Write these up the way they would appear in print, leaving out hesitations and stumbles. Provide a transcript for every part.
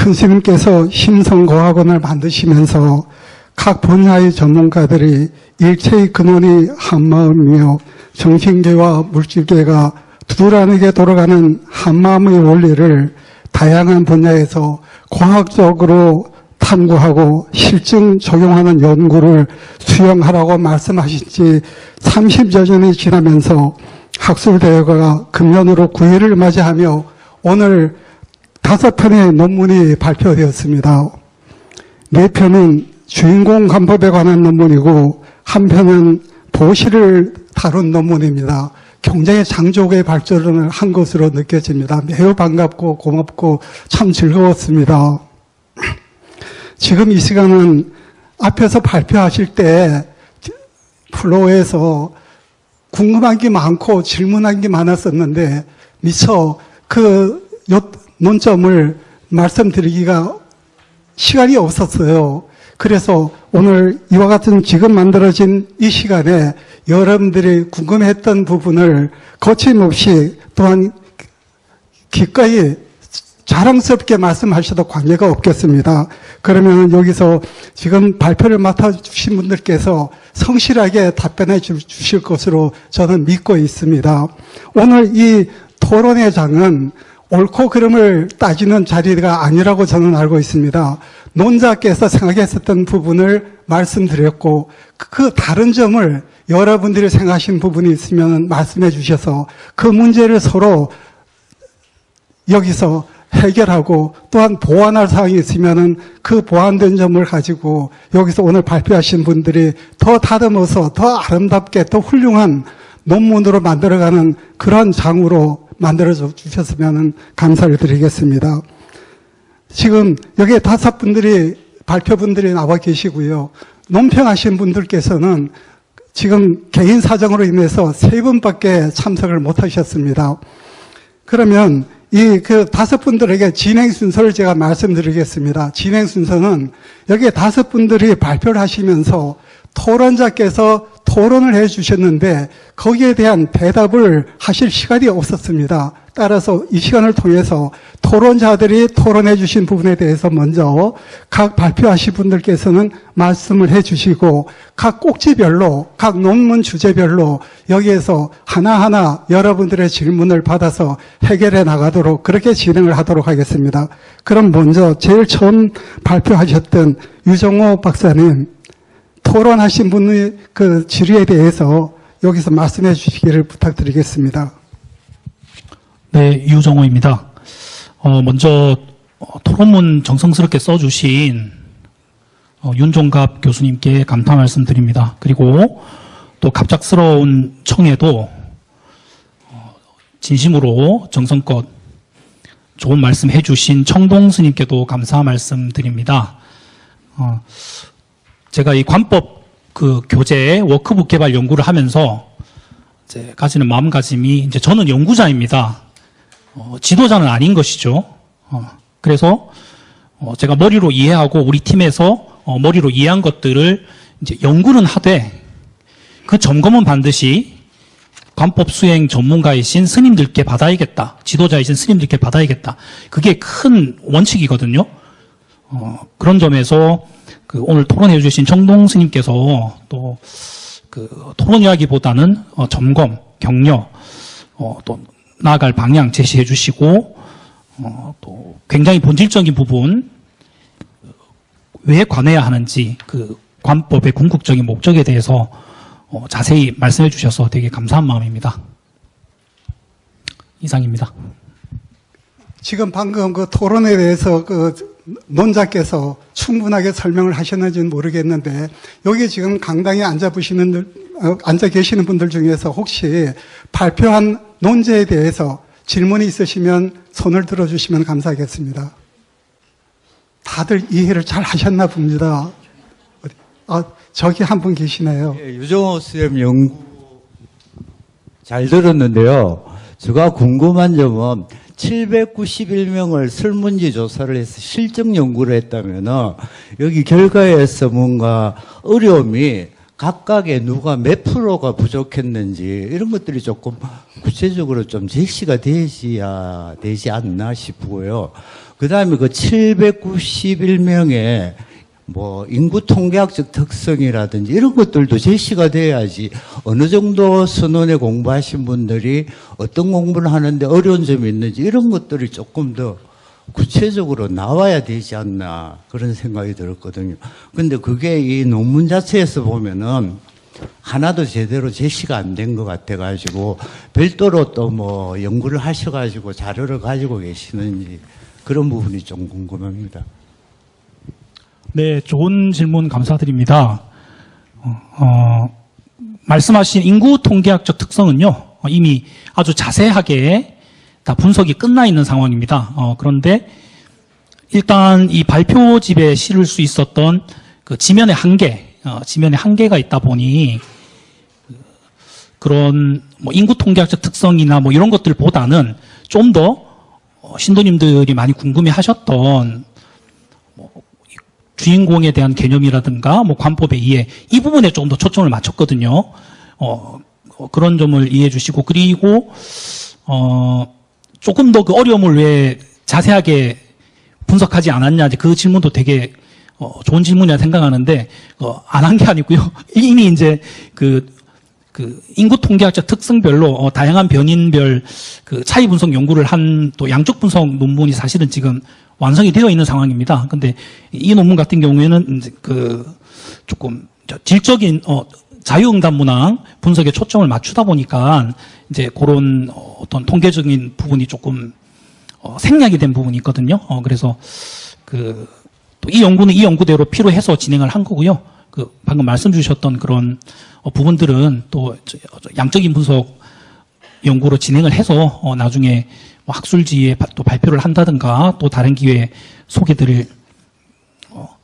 큰 스님께서 심성고학원을 만드시면서 각 분야의 전문가들이 일체의 근원이 한마음이며 정신계와 물질계가 두드러지게 돌아가는 한마음의 원리를 다양한 분야에서 과학적으로 탐구하고 실증 적용하는 연구를 수행하라고 말씀하신 지 30여 년이 지나면서 학술대회가 금년으로 9회를 맞이하며 오늘 5편의 논문이 발표되었습니다. 4편은 주인공 간법에 관한 논문이고 한 편은 보시를 다룬 논문입니다. 굉장히 장족의 발전을 한 것으로 느껴집니다. 매우 반갑고 고맙고 참 즐거웠습니다. 지금 이 시간은 앞에서 발표하실 때 플로어에서 궁금한 게 많고 질문한 게 많았었는데 미처 그 논점을 말씀드리기가 시간이 없었어요. 그래서 오늘 이와 같은 지금 만들어진 이 시간에 여러분들이 궁금했던 부분을 거침없이 또한 기꺼이 자랑스럽게 말씀하셔도 관계가 없겠습니다. 그러면 여기서 지금 발표를 맡아주신 분들께서 성실하게 답변해 주실 것으로 저는 믿고 있습니다. 오늘 이 토론회 장은 옳고 그름을 따지는 자리가 아니라고 저는 알고 있습니다. 논자께서 생각했었던 부분을 말씀드렸고 그 다른 점을 여러분들이 생각하신 부분이 있으면 말씀해 주셔서 그 문제를 서로 여기서 해결하고 또한 보완할 사항이 있으면 그 보완된 점을 가지고 여기서 오늘 발표하신 분들이 더 다듬어서 더 아름답게 더 훌륭한 논문으로 만들어가는 그런 장으로 만들어 주셨으면 감사를 드리겠습니다. 지금 여기에 5분들이 발표분들이 나와 계시고요. 논평하신 분들께서는 지금 개인 사정으로 인해서 3분밖에 참석을 못 하셨습니다. 그러면 그 5분들에게 진행 순서를 제가 말씀드리겠습니다. 진행 순서는 여기에 5분들이 발표를 하시면서 토론자께서 토론을 해 주셨는데 거기에 대한 대답을 하실 시간이 없었습니다. 따라서 이 시간을 통해서 토론자들이 토론해 주신 부분에 대해서 먼저 각 발표하신 분들께서는 말씀을 해 주시고 각 꼭지별로 각 논문 주제별로 여기에서 하나하나 여러분들의 질문을 받아서 해결해 나가도록 그렇게 진행을 하도록 하겠습니다. 그럼 먼저 제일 처음 발표하셨던 유정호 박사님 토론하신 분의 그 질의에 대해서 여기서 말씀해 주시기를 부탁드리겠습니다. 네, 유정호입니다. 먼저 토론문 정성스럽게 써주신 윤종갑 교수님께 감사 말씀드립니다. 그리고 또 갑작스러운 청에도 진심으로 정성껏 좋은 말씀 해주신 청동 스님께도 감사 말씀드립니다. 제가 이 관법 그 교재 워크북 개발 연구를 하면서 이제 가지는 마음가짐이 이제 저는 연구자입니다. 지도자는 아닌 것이죠. 그래서 제가 머리로 이해하고 우리 팀에서 머리로 이해한 것들을 이제 연구는 하되 그 점검은 반드시 관법 수행 전문가이신 스님들께 받아야겠다. 지도자이신 스님들께 받아야겠다. 그게 큰 원칙이거든요. 그런 점에서 그 오늘 토론해 주신 청동 스님께서 또 그 토론 이야기보다는 점검, 격려, 또 나아갈 방향 제시해 주시고 또 굉장히 본질적인 부분 왜 관해야 하는지 그 관법의 궁극적인 목적에 대해서 자세히 말씀해 주셔서 되게 감사한 마음입니다. 이상입니다. 지금 방금 그 토론에 대해서 그 논자께서 충분하게 설명을 하셨는지는 모르겠는데 여기 지금 강당에 앉아 계시는 분들 중에서 혹시 발표한 논제에 대해서 질문이 있으시면 손을 들어주시면 감사하겠습니다. 다들 이해를 잘 하셨나 봅니다. 저기 한 분 계시네요. 예, 유정호 쌤 연구 잘 들었는데요. 제가 궁금한 점은 791명을 설문지 조사를 해서 실증 연구를 했다면 여기 결과에서 뭔가 어려움이 각각의 누가 몇 프로가 부족했는지 이런 것들이 조금 구체적으로 좀 제시가 되지 않나 싶고요. 그 다음에 그 791명의 뭐 인구 통계학적 특성이라든지 이런 것들도 제시가 돼야지 어느 정도 선원에 공부하신 분들이 어떤 공부를 하는데 어려운 점이 있는지 이런 것들이 조금 더 구체적으로 나와야 되지 않나 그런 생각이 들었거든요. 근데 그게 이 논문 자체에서 보면은 하나도 제대로 제시가 안 된 것 같아가지고 별도로 또 뭐 연구를 하셔가지고 자료를 가지고 계시는지 그런 부분이 좀 궁금합니다. 네, 좋은 질문 감사드립니다. 말씀하신 인구 통계학적 특성은요, 이미 아주 자세하게 다 분석이 끝나 있는 상황입니다. 그런데 일단 이 발표집에 실을 수 있었던 그 지면의 한계가 있다 보니 그런 뭐 인구 통계학적 특성이나 뭐 이런 것들보다는 좀 더 신도님들이 많이 궁금해하셨던 뭐 주인공에 대한 개념이라든가 뭐 관법의 이해 이 부분에 좀 더 초점을 맞췄거든요. 그런 점을 이해해 주시고 그리고 조금 더 그 어려움을 왜 자세하게 분석하지 않았냐 그 질문도 되게 좋은 질문이라 생각하는데 안 한 게 아니고요. 이미 이제 그 인구 통계학적 특성별로 다양한 변인별 그 차이 분석 연구를 한 또 양적 분석 논문이 사실은 지금 완성이 되어 있는 상황입니다. 근데 이 논문 같은 경우에는 이제 그 조금 질적인 자유응답 문항 분석에 초점을 맞추다 보니까 이제 그런 어떤 통계적인 부분이 조금 생략이 된 부분이 있거든요. 그래서 그 또 이 연구는 이 연구대로 필요해서 진행을 한 거고요. 그 방금 말씀 주셨던 그런 부분들은 또 양적인 분석 연구로 진행을 해서 나중에 뭐 학술지에 또 발표를 한다든가 또 다른 기회에 소개드릴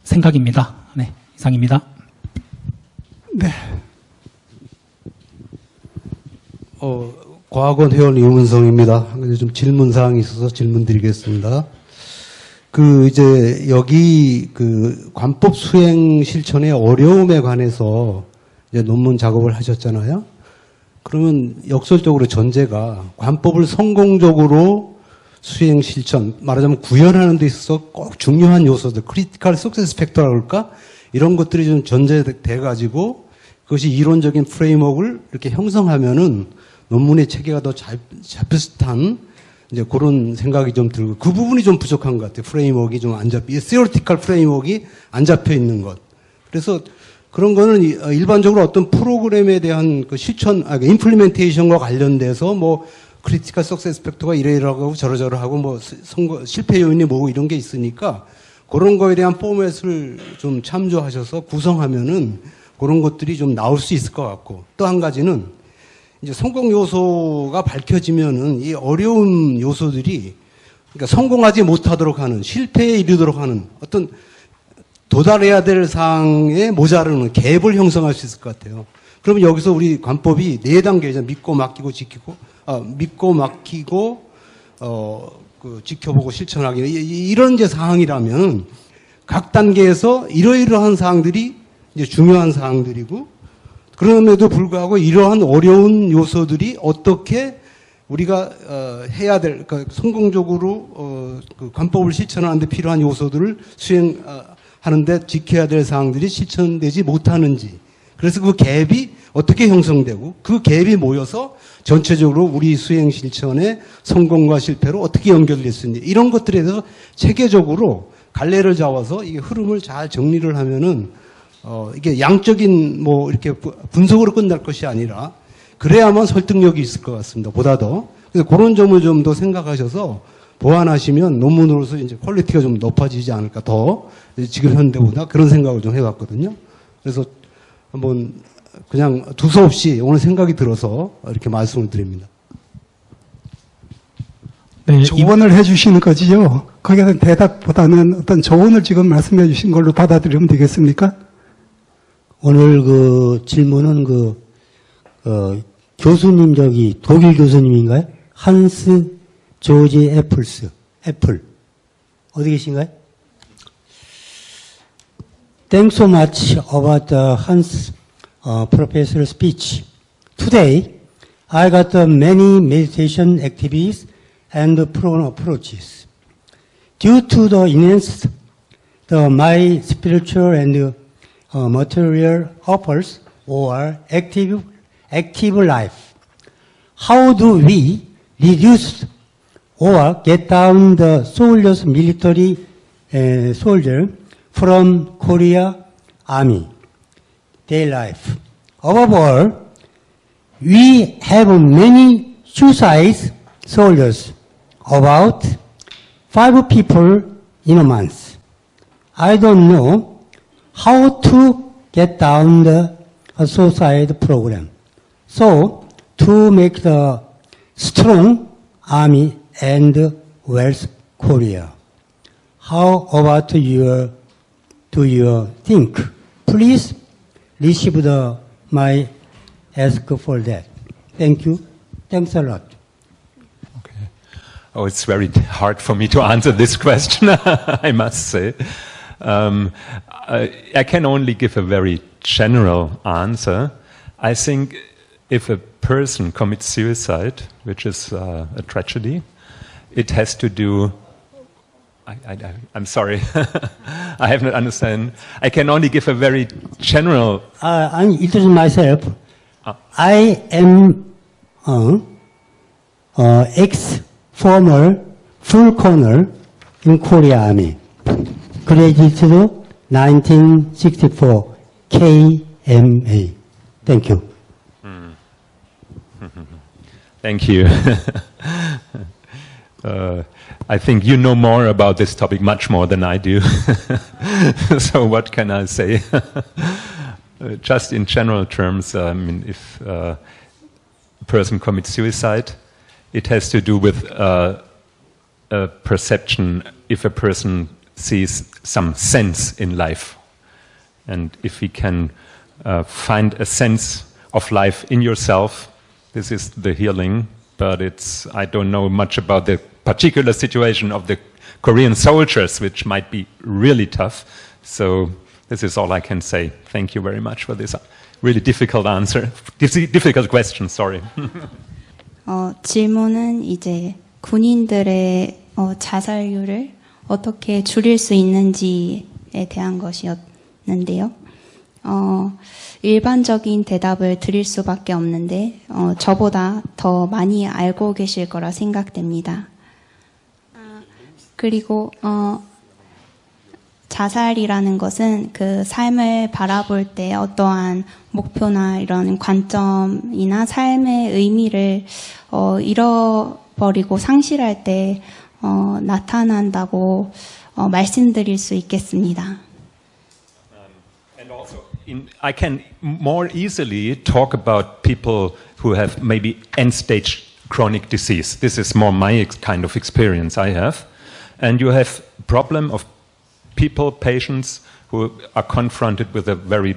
생각입니다. 네, 이상입니다. 네. 과학원 회원 이문성입니다. 좀 질문 사항이 있어서 질문 드리겠습니다. 이제 여기 관법 수행 실천의 어려움에 관해서 이제 논문 작업을 하셨잖아요. 그러면 역설적으로 전제가 관법을 성공적으로 수행 실천, 말하자면 구현하는 데 있어서 꼭 중요한 요소들, 크리티컬 석세스 팩터라고 할까? 이런 것들이 좀 전제돼 가지고 그것이 이론적인 프레임워크를 이렇게 형성하면은 논문의 체계가 더 잡힐 듯한 이제 그런 생각이 좀 들고 그 부분이 좀 부족한 것 같아요. 프레임워크가 좀 안 잡혀, theoretical 프레임워크가 안 잡혀 있는 것. 그래서 그런 거는 일반적으로 어떤 프로그램에 대한 그 실천, 임플리멘테이션과 관련돼서 뭐 크리티컬 석세스 팩터가 이러이러하고 저러저러하고 뭐 실패 요인이 뭐고 이런 게 있으니까 그런 거에 대한 포맷을 좀 참조하셔서 구성하면은 그런 것들이 좀 나올 수 있을 것 같고 또 한 가지는 이제 성공 요소가 밝혀지면은 이 어려운 요소들이 그러니까 성공하지 못하도록 하는 실패에 이르도록 하는 어떤 도달해야 될 사항에 모자르는 갭을 형성할 수 있을 것 같아요. 그러면 여기서 우리 관법이 4단계죠. 믿고 맡기고 지키고, 믿고 맡기고, 지켜보고 실천하기. 이런 이제 사항이라면 각 단계에서 이러이러한 사항들이 이제 중요한 사항들이고 그럼에도 불구하고 이러한 어려운 요소들이 어떻게 우리가 해야 될, 그러니까 성공적으로 그 관법을 실천하는 데 필요한 요소들을 수행하는데 지켜야 될 사항들이 실천되지 못하는지 그래서 그 갭이 어떻게 형성되고 그 갭이 모여서 전체적으로 우리 수행 실천의 성공과 실패로 어떻게 연결될 수 있는지 이런 것들에 대해서 체계적으로 갈래를 잡아서 이게 흐름을 잘 정리를 하면은 이게 양적인 뭐 이렇게 분석으로 끝날 것이 아니라 그래야만 설득력이 있을 것 같습니다. 보다 더. 그래서 그런 점을 좀 더 생각하셔서 보완하시면 논문으로서 이제 퀄리티가 좀 높아지지 않을까 더 지금 현대보다 그런 생각을 좀 해봤거든요. 그래서 한번 그냥 두서없이 오늘 생각이 들어서 이렇게 말씀을 드립니다. 네, 조언을 해주시는 거지요. 거기에 대한 대답보다는 어떤 조언을 지금 말씀해 주신 걸로 받아들이면 되겠습니까? 오늘 그 질문은 교수님 독일 교수님인가요? 한스 조지 애플. 어디 계신가요? Thanks so much about Hans professor's speech. Today, I got many meditation activities and program approaches. due to the enhanced my spiritual and material offers or active life. How do we reduce or get down the soulless military soldier from Korea Army, their life? Above all, we have many suicide soldiers, about 5 people in a month. I don't know how to get down the suicide program. So, to make the strong army and wealth Korea. How about do you think? Please receive my ask for that. Thank you. Thanks a lot. Okay. Oh, it's very hard for me to answer this question, I must say. I can only give a very general answer. I think if a person commits suicide, which is a tragedy, it has to do... I'm sorry, I have not understand. I can only give a very general... I introduce myself. I am ex-former full colonel in Korea Army. Graduated 1964 KMA. Thank you. Thank you. I think you know more about this topic, much more than I do. So what can I say? Just in general terms, I mean, if a person commits suicide, it has to do with a perception, if a person sees some sense in life. And if we can find a sense of life in yourself, this is the healing. But I don't know much about the particular situation of the Korean soldiers, which might be really tough. So this is all I can say. Thank you very much for this really difficult answer. Difficult question, sorry. 질문은 이제 군인들의 자살률을 어떻게 줄일 수 있는지에 대한 것이었는데요. 일반적인 대답을 드릴 수밖에 없는데 저보다 더 많이 알고 계실 거라 생각됩니다. 그리고 자살이라는 것은 그 삶을 바라볼 때 어떠한 목표나 이런 관점이나 삶의 의미를 잃어버리고 상실할 때 나타난다고 말씀드릴 수 있겠습니다. And also, I can more easily talk about people who have maybe end-stage chronic disease. This is more my kind of experience I have. And you have problem of people, patients, who are confronted with a very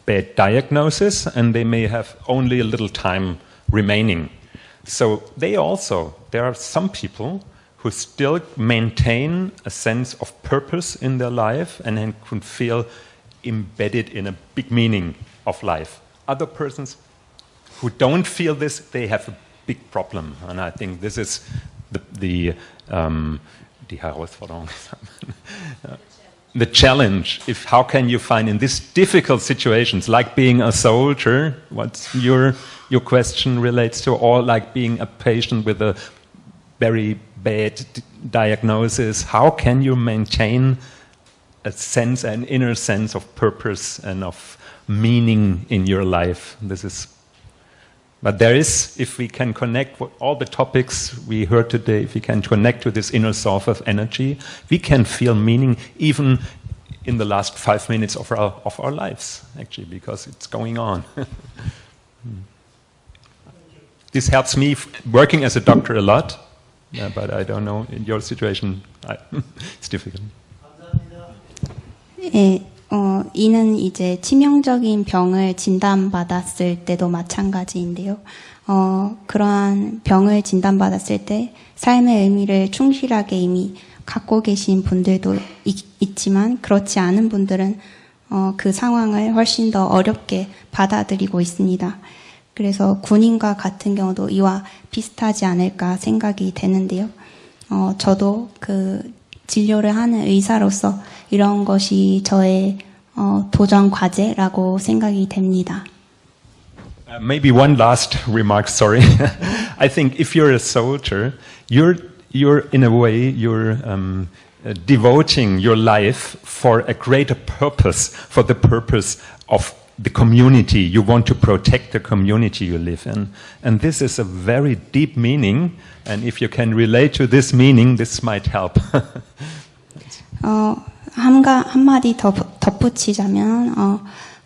bad diagnosis, and they may have only a little time remaining. So there are some people who still maintain a sense of purpose in their life and then can feel embedded in a big meaning of life. Other persons who don't feel this, they have a big problem. And I think this is die Herausforderung. The challenge, how can you find in these difficult situations, like being a soldier, what's your question relates to, or like being a patient with a very bad diagnosis, how can you maintain a sense, an inner sense of purpose and of meaning in your life? But there is, if we can connect with all the topics we heard today, if we can connect to this inner source of energy, we can feel meaning even in the last 5 minutes of our lives, actually, because it's going on. This helps me working as a doctor a lot, but I don't know, in your situation, it's difficult. 이는 이제 치명적인 병을 진단받았을 때도 마찬가지인데요. 그러한 병을 진단받았을 때 삶의 의미를 충실하게 이미 갖고 계신 분들도 있지만 그렇지 않은 분들은 그 상황을 훨씬 더 어렵게 받아들이고 있습니다. 그래서 군인과 같은 경우도 이와 비슷하지 않을까 생각이 되는데요. 저도 그 진료를 하는 의사로서 이런 것이 저의 도전 과제라고 생각이 됩니다. Maybe one last remark, sorry. I think if you're a soldier, you're in a way, you're devoting your life for a greater purpose, for the purpose of the community. You want to protect the community you live in. And this is a very deep meaning. And if you can relate to this meaning, this might help. 한마디 더 덧붙이자면,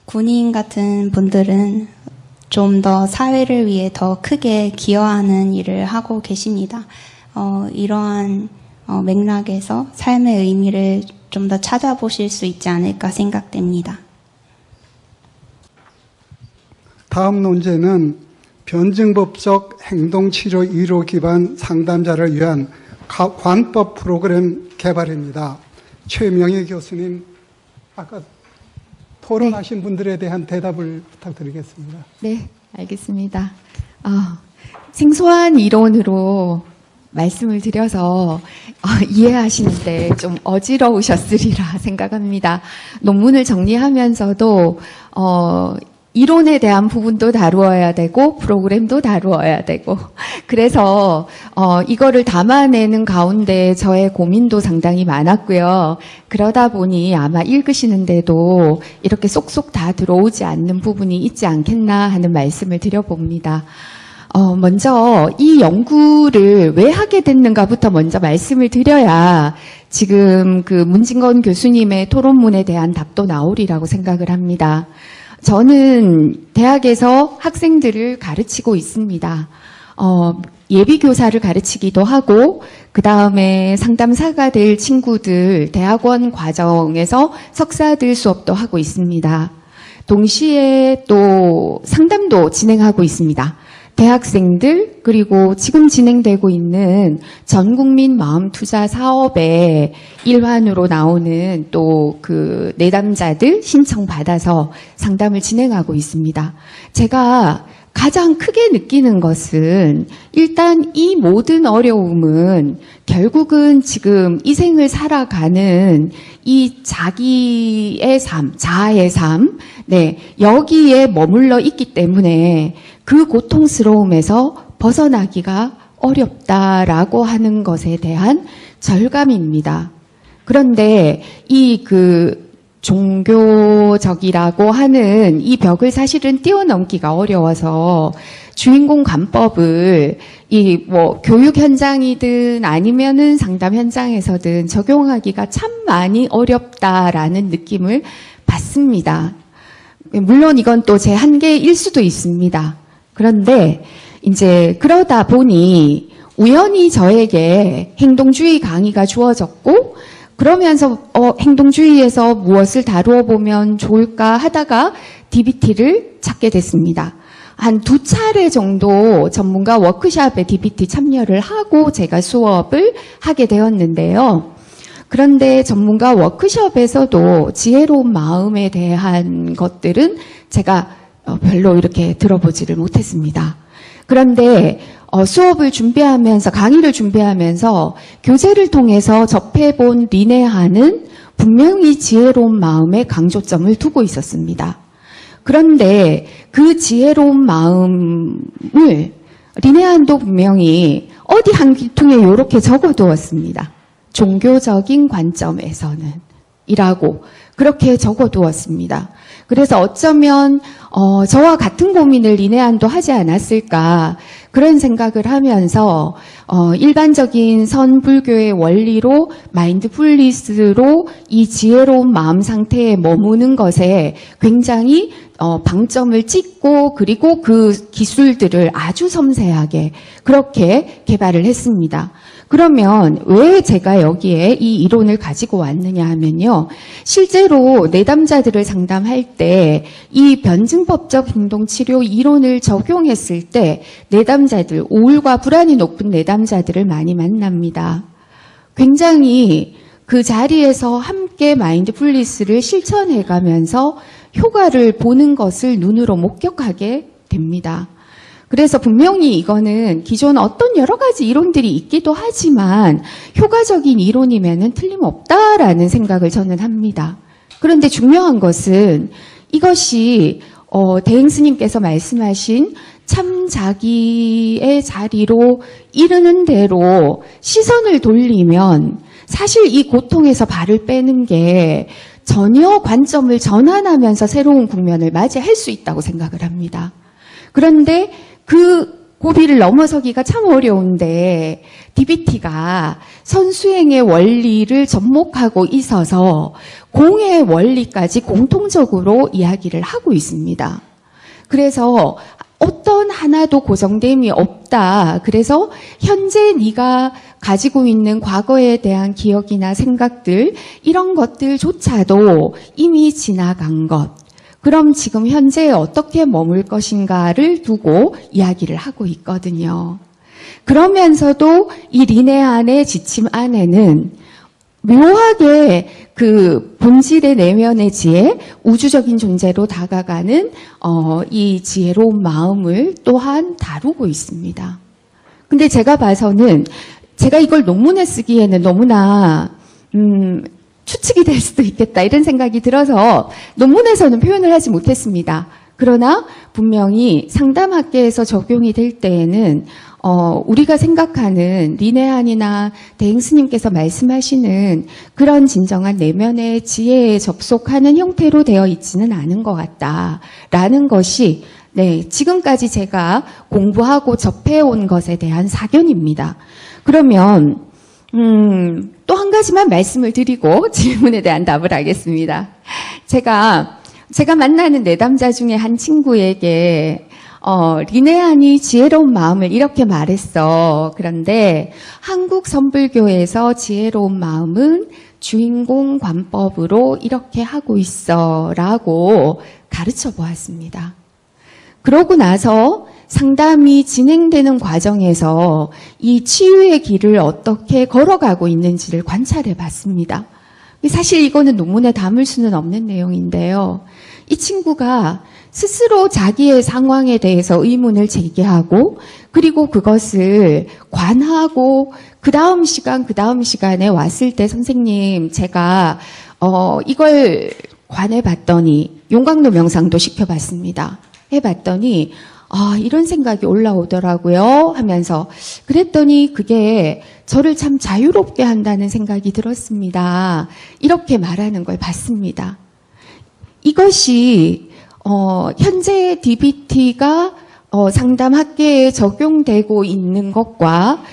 군인 같은 분들은 좀 더 사회를 위해 더 크게 기여하는 일을 하고 계십니다. 이러한 맥락에서 삶의 의미를 좀 더 찾아보실 수 있지 않을까 생각됩니다. 다음 논제는 변증법적 행동치료 의료 기반 상담자를 위한 관법 프로그램 개발입니다. 최명희 교수님, 아까 토론하신 분들에 대한 대답을 부탁드리겠습니다. 네, 알겠습니다. 생소한 이론으로 말씀을 드려서 이해하시는데 좀 어지러우셨으리라 생각합니다. 논문을 정리하면서도 이론에 대한 부분도 다루어야 되고 프로그램도 다루어야 되고 그래서 이거를 담아내는 가운데 저의 고민도 상당히 많았고요. 그러다 보니 아마 읽으시는데도 이렇게 쏙쏙 다 들어오지 않는 부분이 있지 않겠나 하는 말씀을 드려봅니다. 먼저 이 연구를 왜 하게 됐는가부터 먼저 말씀을 드려야 지금 그 문진건 교수님의 토론문에 대한 답도 나오리라고 생각을 합니다. 저는 대학에서 학생들을 가르치고 있습니다. 예비교사를 가르치기도 하고 그 다음에 상담사가 될 친구들 대학원 과정에서 석사들 수업도 하고 있습니다. 동시에 또 상담도 진행하고 있습니다. 대학생들 그리고 지금 진행되고 있는 전국민 마음투자 사업의 일환으로 나오는 또 그 내담자들 신청받아서 상담을 진행하고 있습니다. 제가 가장 크게 느끼는 것은 일단 이 모든 어려움은 결국은 지금 이 생을 살아가는 이 자기의 삶, 자아의 삶, 네, 여기에 머물러 있기 때문에 그 고통스러움에서 벗어나기가 어렵다라고 하는 것에 대한 절감입니다. 그런데 이 종교적이라고 하는 이 벽을 사실은 뛰어넘기가 어려워서 주인공 관법을 교육 현장이든 아니면은 상담 현장에서든 적용하기가 참 많이 어렵다라는 느낌을 받습니다. 물론 이건 또 제 한계일 수도 있습니다. 그런데 이제 그러다 보니 우연히 저에게 행동주의 강의가 주어졌고 그러면서 행동주의에서 무엇을 다루어 보면 좋을까 하다가 DBT를 찾게 됐습니다. 한 2차례 정도 전문가 워크숍에 DBT 참여를 하고 제가 수업을 하게 되었는데요. 그런데 전문가 워크숍에서도 지혜로운 마음에 대한 것들은 제가 별로 이렇게 들어보지를 못했습니다. 그런데 수업을 준비하면서 강의를 준비하면서 교재를 통해서 접해본 리네하는 분명히 지혜로운 마음에 강조점을 두고 있었습니다. 그런데 그 지혜로운 마음을 리네한도 분명히 어디 한 귀퉁이에 이렇게 적어두었습니다. 종교적인 관점에서는 이라고 그렇게 적어두었습니다. 그래서 어쩌면 저와 같은 고민을 리네안도 하지 않았을까 그런 생각을 하면서 일반적인 선불교의 원리로 마인드풀리스로 이 지혜로운 마음 상태에 머무는 것에 굉장히 방점을 찍고 그리고 그 기술들을 아주 섬세하게 그렇게 개발을 했습니다. 그러면 왜 제가 여기에 이 이론을 가지고 왔느냐 하면요. 실제로 내담자들을 상담할 때 이 변증법적 행동치료 이론을 적용했을 때 내담자들, 우울과 불안이 높은 내담자들을 많이 만납니다. 굉장히 그 자리에서 함께 마인드풀리스를 실천해가면서 효과를 보는 것을 눈으로 목격하게 됩니다. 그래서 분명히 이거는 기존 어떤 여러 가지 이론들이 있기도 하지만 효과적인 이론이면은 틀림없다라는 생각을 저는 합니다. 그런데 중요한 것은 이것이 대행 스님께서 말씀하신 참 자기의 자리로 이르는 대로 시선을 돌리면 사실 이 고통에서 발을 빼는 게 전혀 관점을 전환하면서 새로운 국면을 맞이할 수 있다고 생각을 합니다. 그런데 그 고비를 넘어서기가 참 어려운데 DBT가 선수행의 원리를 접목하고 있어서 공의 원리까지 공통적으로 이야기를 하고 있습니다. 그래서 어떤 하나도 고정됨이 없다. 그래서 현재 네가 가지고 있는 과거에 대한 기억이나 생각들 이런 것들조차도 이미 지나간 것. 그럼 지금 현재에 어떻게 머물 것인가를 두고 이야기를 하고 있거든요. 그러면서도 이 리네안의 지침 안에는 묘하게 그 본질의 내면의 지혜, 우주적인 존재로 다가가는 이 지혜로운 마음을 또한 다루고 있습니다. 근데 제가 봐서는 제가 이걸 논문에 쓰기에는 너무나 추측이 될 수도 있겠다 이런 생각이 들어서 논문에서는 표현을 하지 못했습니다. 그러나 분명히 상담학계에서 적용이 될 때에는 우리가 생각하는 리네안이나 대행 스님께서 말씀하시는 그런 진정한 내면의 지혜에 접속하는 형태로 되어 있지는 않은 것 같다라는 것이 네, 지금까지 제가 공부하고 접해온 것에 대한 사견입니다. 그러면 또 한 가지만 말씀을 드리고 질문에 대한 답을 하겠습니다. 제가 만나는 내담자 중에 한 친구에게 리네안이 지혜로운 마음을 이렇게 말했어. 그런데 한국 선불교에서 지혜로운 마음은 주인공 관법으로 이렇게 하고 있어 라고 가르쳐 보았습니다. 그러고 나서 상담이 진행되는 과정에서 이 치유의 길을 어떻게 걸어가고 있는지를 관찰해 봤습니다. 사실 이거는 논문에 담을 수는 없는 내용인데요. 이 친구가 스스로 자기의 상황에 대해서 의문을 제기하고 그리고 그것을 관하고 그 다음 시간에 왔을 때 선생님 제가 이걸 관해봤더니 용광로 명상도 시켜봤습니다. 해봤더니 이런 생각이 올라오더라고요 하면서 그랬더니 그게 저를 참 자유롭게 한다는 생각이 들었습니다. 이렇게 말하는 걸 봤습니다. 이것이 현재 DBT가 상담학계에 적용되고 있는 것과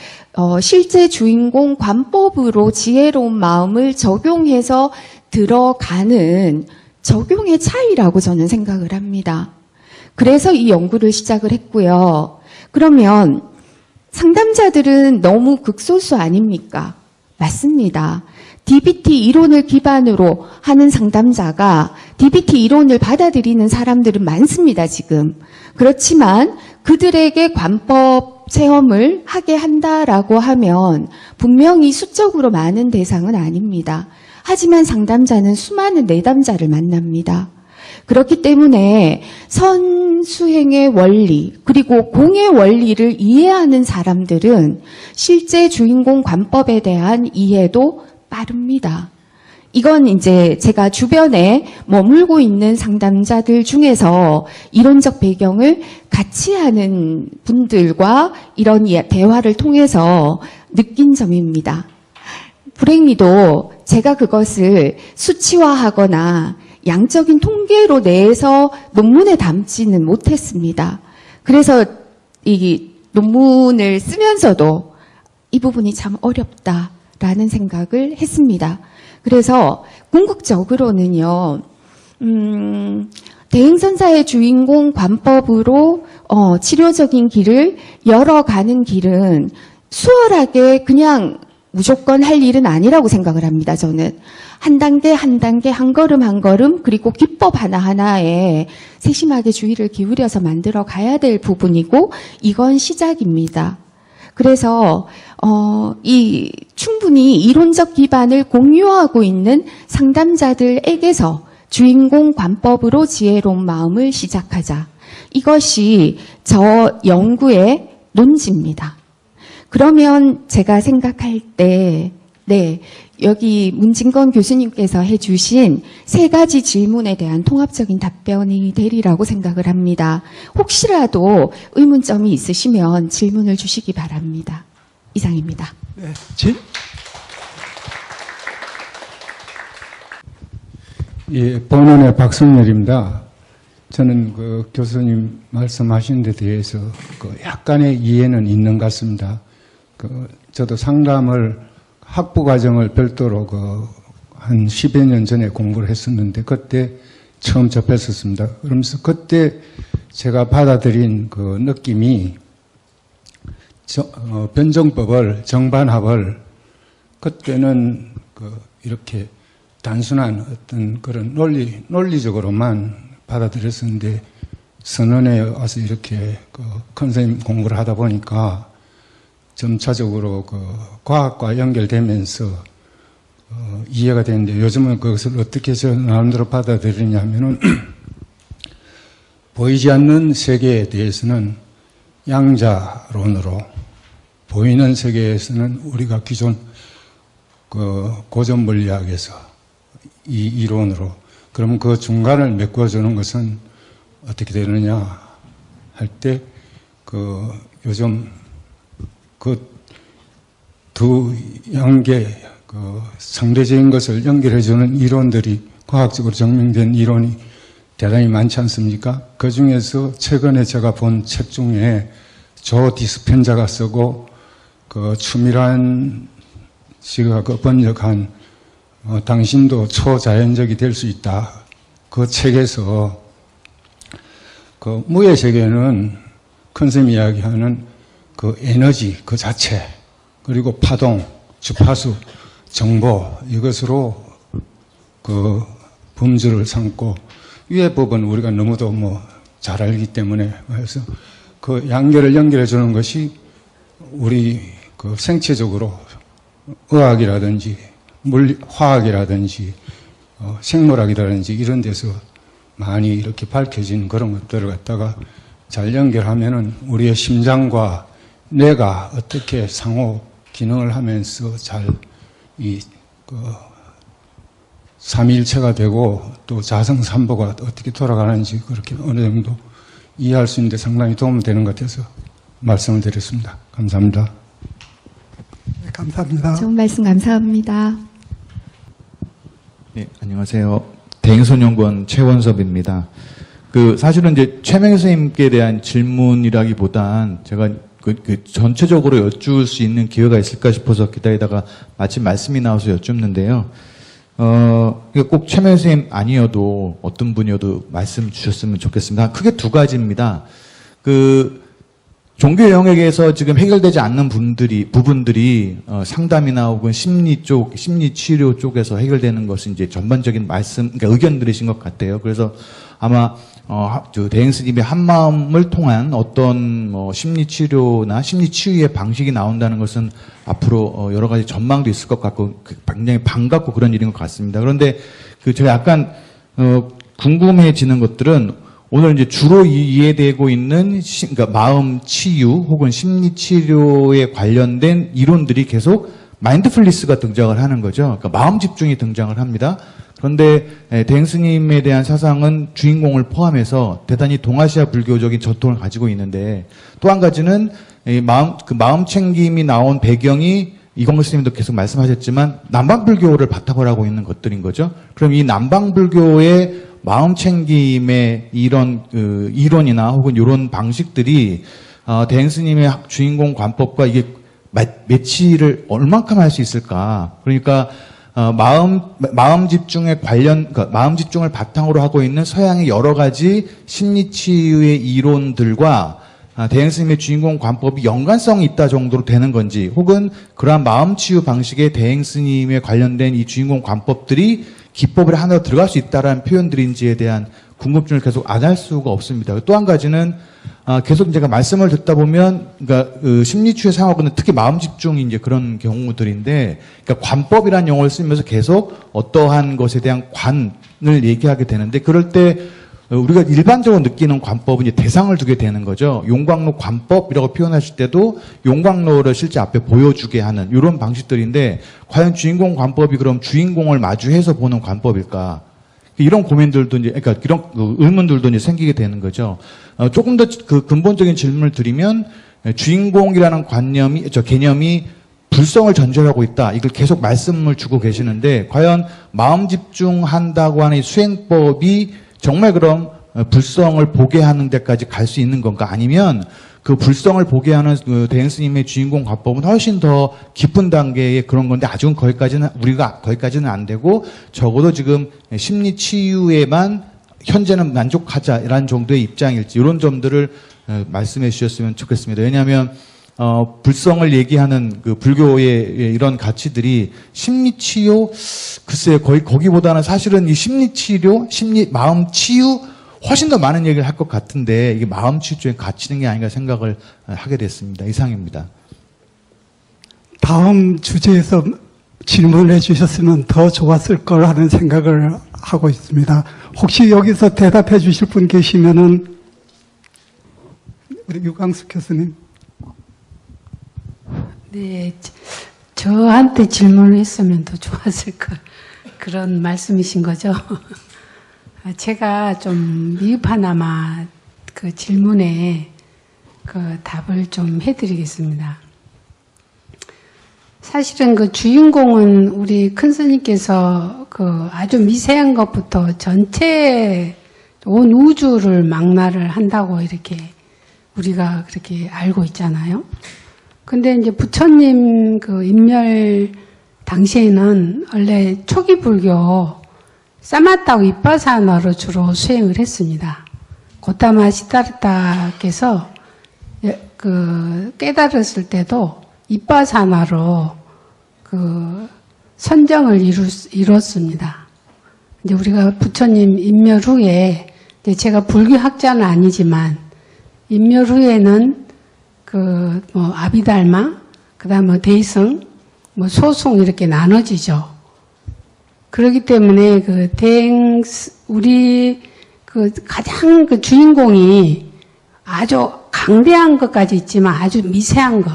실제 주인공 관법으로 지혜로운 마음을 적용해서 들어가는 적용의 차이라고 저는 생각을 합니다. 그래서 이 연구를 시작을 했고요. 그러면 상담자들은 너무 극소수 아닙니까? 맞습니다. DBT 이론을 기반으로 하는 상담자가 DBT 이론을 받아들이는 사람들은 많습니다, 지금. 그렇지만 그들에게 관법 체험을 하게 한다라고 하면 분명히 수적으로 많은 대상은 아닙니다. 하지만 상담자는 수많은 내담자를 만납니다. 그렇기 때문에 선수행의 원리 그리고 공의 원리를 이해하는 사람들은 실제 주인공 관법에 대한 이해도 빠릅니다. 이건 이제 제가 주변에 머물고 있는 상담자들 중에서 이론적 배경을 같이 하는 분들과 이런 대화를 통해서 느낀 점입니다. 불행히도 제가 그것을 수치화하거나 양적인 통계로 내서 논문에 담지는 못했습니다. 그래서 이 논문을 쓰면서도 이 부분이 참 어렵다라는 생각을 했습니다. 그래서 궁극적으로는요, 대행선사의 주인공 관법으로 치료적인 길을 열어가는 길은 수월하게 그냥 무조건 할 일은 아니라고 생각을 합니다, 저는. 한 단계, 한 걸음, 그리고 기법 하나하나에 세심하게 주의를 기울여서 만들어 가야 될 부분이고, 이건 시작입니다. 그래서, 충분히 이론적 기반을 공유하고 있는 상담자들에게서 주인공 관법으로 지혜로운 마음을 시작하자. 이것이 저 연구의 논지입니다. 그러면 제가 생각할 때, 네, 여기 문진건 교수님께서 해주신 세 가지 질문에 대한 통합적인 답변이 되리라고 생각을 합니다. 혹시라도 의문점이 있으시면 질문을 주시기 바랍니다. 이상입니다. 네, 예, 본원의 박성렬입니다. 저는 그 교수님 말씀하신 데 대해서 그 약간의 이해는 있는 것 같습니다. 저도 상담을 학부 과정을 별도로 한 10여 년 전에 공부를 했었는데 그때 처음 접했었습니다. 그러면서 그때 제가 받아들인 그 느낌이 변정법을, 정반합을 그때는 이렇게 단순한 어떤 그런 논리적으로만 받아들였었는데 선언에 와서 이렇게 큰 선생님 공부를 하다 보니까 점차적으로 과학과 연결되면서 이해가 되는데 요즘은 그것을 어떻게 저 나름대로 받아들이냐면은 보이지 않는 세계에 대해서는 양자론으로 보이는 세계에서는 우리가 기존 고전 물리학에서 이 이론으로 그럼 그 중간을 메꿔주는 것은 어떻게 되느냐 할 때 요즘 두 양계 상대적인 것을 연결해주는 이론들이 과학적으로 증명된 이론이 대단히 많지 않습니까? 그 중에서 최근에 제가 본 책 중에 조 디스펜자가 쓰고 추미란 씨가 번역한 당신도 초자연적이 될 수 있다. 그 책에서 무의 세계는 큰 쌤이 이야기하는 에너지 그 자체 그리고 파동, 주파수, 정보 이것으로 범주를 삼고 위의 법은 우리가 너무도 잘 알기 때문에 그래서 양계를 연결해 주는 것이 우리 생체적으로 의학이라든지 화학이라든지 생물학이라든지 이런 데서 많이 이렇게 밝혀진 그런 것들을 갖다가 잘 연결하면은 우리의 심장과 뇌가 어떻게 상호 기능을 하면서 잘 삼위일체가 되고 또 자성삼보가 어떻게 돌아가는지 그렇게 어느 정도 이해할 수 있는데 상당히 도움되는 것 같아서 말씀을 드렸습니다. 감사합니다. 네, 감사합니다. 좋은 말씀 감사합니다. 네, 안녕하세요. 대행선연구원 최원섭입니다. 사실은 이제 최명 선생님께 대한 질문이라기보단 제가 전체적으로 여쭈을 수 있는 기회가 있을까 싶어서 기다리다가 마침 말씀이 나와서 여쭙는데요. 꼭 최명 선생님 아니어도 어떤 분이어도 말씀 주셨으면 좋겠습니다. 크게 두 가지입니다. 종교 영역에서 지금 해결되지 않는 부분들이 상담이나 혹은 심리 치료 쪽에서 해결되는 것은 이제 전반적인 그러니까 의견들이신 것 같아요. 그래서 아마 대행 스님의 한 마음을 통한 어떤 심리 치료나 심리 치유의 방식이 나온다는 것은 앞으로 여러 가지 전망도 있을 것 같고 굉장히 반갑고 그런 일인 것 같습니다. 그런데 제가 약간 궁금해지는 것들은 오늘 이제 주로 이해되고 있는 그러니까 마음 치유 혹은 심리 치료에 관련된 이론들이 계속 마인드풀니스가 등장을 하는 거죠. 그러니까 마음 집중이 등장을 합니다. 그런데 대행 스님에 대한 사상은 주인공을 포함해서 대단히 동아시아 불교적인 전통을 가지고 있는데 또 한 가지는 마음 챙김이 나온 배경이 이광걸 스님도 계속 말씀하셨지만 남방불교를 바탕으로 하고 있는 것들인 거죠. 그럼 이 남방불교의 마음 챙김의 이런 이론이나 혹은 이런 방식들이 대행 스님의 주인공 관법과 이게 매치를 얼만큼 할 수 있을까? 그러니까 마음 집중에 그러니까 마음 집중을 바탕으로 하고 있는 서양의 여러 가지 심리 치유의 이론들과 대행 스님의 주인공 관법이 연관성이 있다 정도로 되는 건지, 혹은 그러한 마음 치유 방식의 대행 스님에 관련된 이 주인공 관법들이 기법을 하나로 들어갈 수 있다라는 표현들인지에 대한 궁금증을 계속 안 할 수가 없습니다. 또 한 가지는 계속 제가 말씀을 듣다 보면, 그러니까 심리치유의 상황은 특히 마음 집중이 이제 그런 경우들인데, 그러니까 관법이라는 용어를 쓰면서 계속 어떠한 것에 대한 관을 얘기하게 되는데, 그럴 때 우리가 일반적으로 느끼는 관법은 이제 대상을 두게 되는 거죠. 용광로 관법이라고 표현하실 때도 용광로를 실제 앞에 보여주게 하는 이런 방식들인데 과연 주인공 관법이 그럼 주인공을 마주해서 보는 관법일까? 이런 고민들도 이제 그러니까 이런 의문들도 이제 생기게 되는 거죠. 조금 더 그 근본적인 질문을 드리면 주인공이라는 개념이 불성을 전제하고 있다. 이걸 계속 말씀을 주고 계시는데 과연 마음 집중한다고 하는 이 수행법이 정말 그럼 불성을 보게 하는 데까지 갈 수 있는 건가? 아니면 그 불성을 보게 하는 그 대행 스님의 주인공 관법은 훨씬 더 깊은 단계의 그런 건데 아직은 우리가 거기까지는 안 되고 적어도 지금 심리 치유에만 현재는 만족하자라는 정도의 입장일지 이런 점들을 말씀해 주셨으면 좋겠습니다. 왜냐하면 불성을 얘기하는 그 불교의 이런 가치들이 심리치유, 글쎄요, 거기보다는 사실은 이 심리치료, 마음 치유, 훨씬 더 많은 얘기를 할 것 같은데, 이게 마음 치유 쪽에 갇히는 게 아닌가 생각을 하게 됐습니다. 이상입니다. 다음 주제에서 질문해 주셨으면 더 좋았을 걸 하는 생각을 하고 있습니다. 혹시 여기서 대답해 주실 분 계시면은, 우리 유광수 교수님. 네, 저한테 질문을 했으면 더 좋았을 걸 그런 말씀이신 거죠. 제가 좀 미흡하나마 그 질문에 그 답을 좀 해드리겠습니다. 사실은 그 주인공은 우리 큰 스님께서 그 아주 미세한 것부터 전체 온 우주를 망라를 한다고 이렇게 우리가 그렇게 알고 있잖아요. 근데 이제 부처님 그 인멸 당시에는 원래 초기 불교 사마타고 이빠사나로 주로 수행을 했습니다. 고타마 시다르타께서 그 깨달았을 때도 이빠사나로 그 선정을 이뤘습니다. 이제 우리가 부처님 인멸 후에 이제 제가 불교 학자는 아니지만 인멸 후에는 그 뭐 아비달마, 그다음에 대승, 뭐 소승 이렇게 나눠지죠. 그렇기 때문에 그 우리 그 가장 그 주인공이 아주 강대한 것까지 있지만 아주 미세한 거.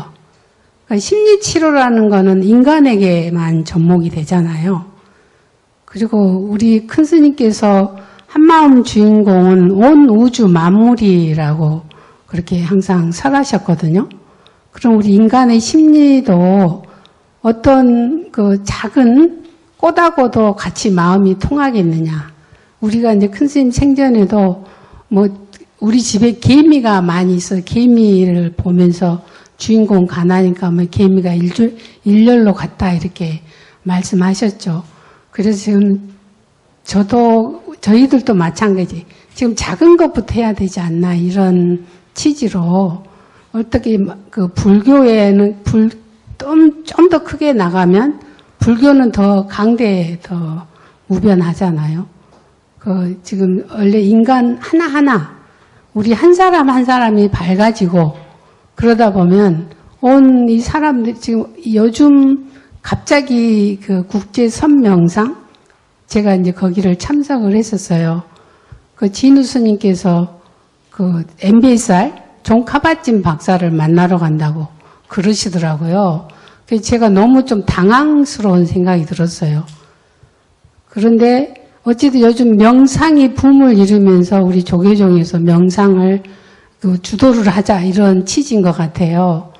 그러니까 심리치료라는 거는 인간에게만 접목이 되잖아요. 그리고 우리 큰 스님께서 한마음 주인공은 온 우주 만물이라고 그렇게 항상 설하셨거든요. 그럼 우리 인간의 심리도 어떤 그 작은 꽃하고도 같이 마음이 통하겠느냐. 우리가 이제 큰 스님 생전에도 뭐 우리 집에 개미가 많이 있어 개미를 보면서 주인공 가나니까 뭐 개미가 일렬로 갔다 이렇게 말씀하셨죠. 그래서 지금 저희들도 마찬가지. 지금 작은 것부터 해야 되지 않나 이런 취지로 어떻게 그 불교에는 좀 더 크게 나가면 불교는 더 강대 더 무변하잖아요. 그 지금 원래 인간 하나하나 우리 한 사람 한 사람이 밝아지고 그러다 보면 온 이 사람들 지금 요즘 갑자기 그 국제 선명상 제가 이제 거기를 참석을 했었어요. 그 진우 스님께서 그 MBSR 종카바찜 박사를 만나러 간다고 그러시더라고요. 그래서 제가 너무 좀 당황스러운 생각이 들었어요. 그런데 어쨌든 요즘 명상이 붐을 이루면서 우리 조계종에서 명상을 그 주도를 하자 이런 취지인 것 같아요.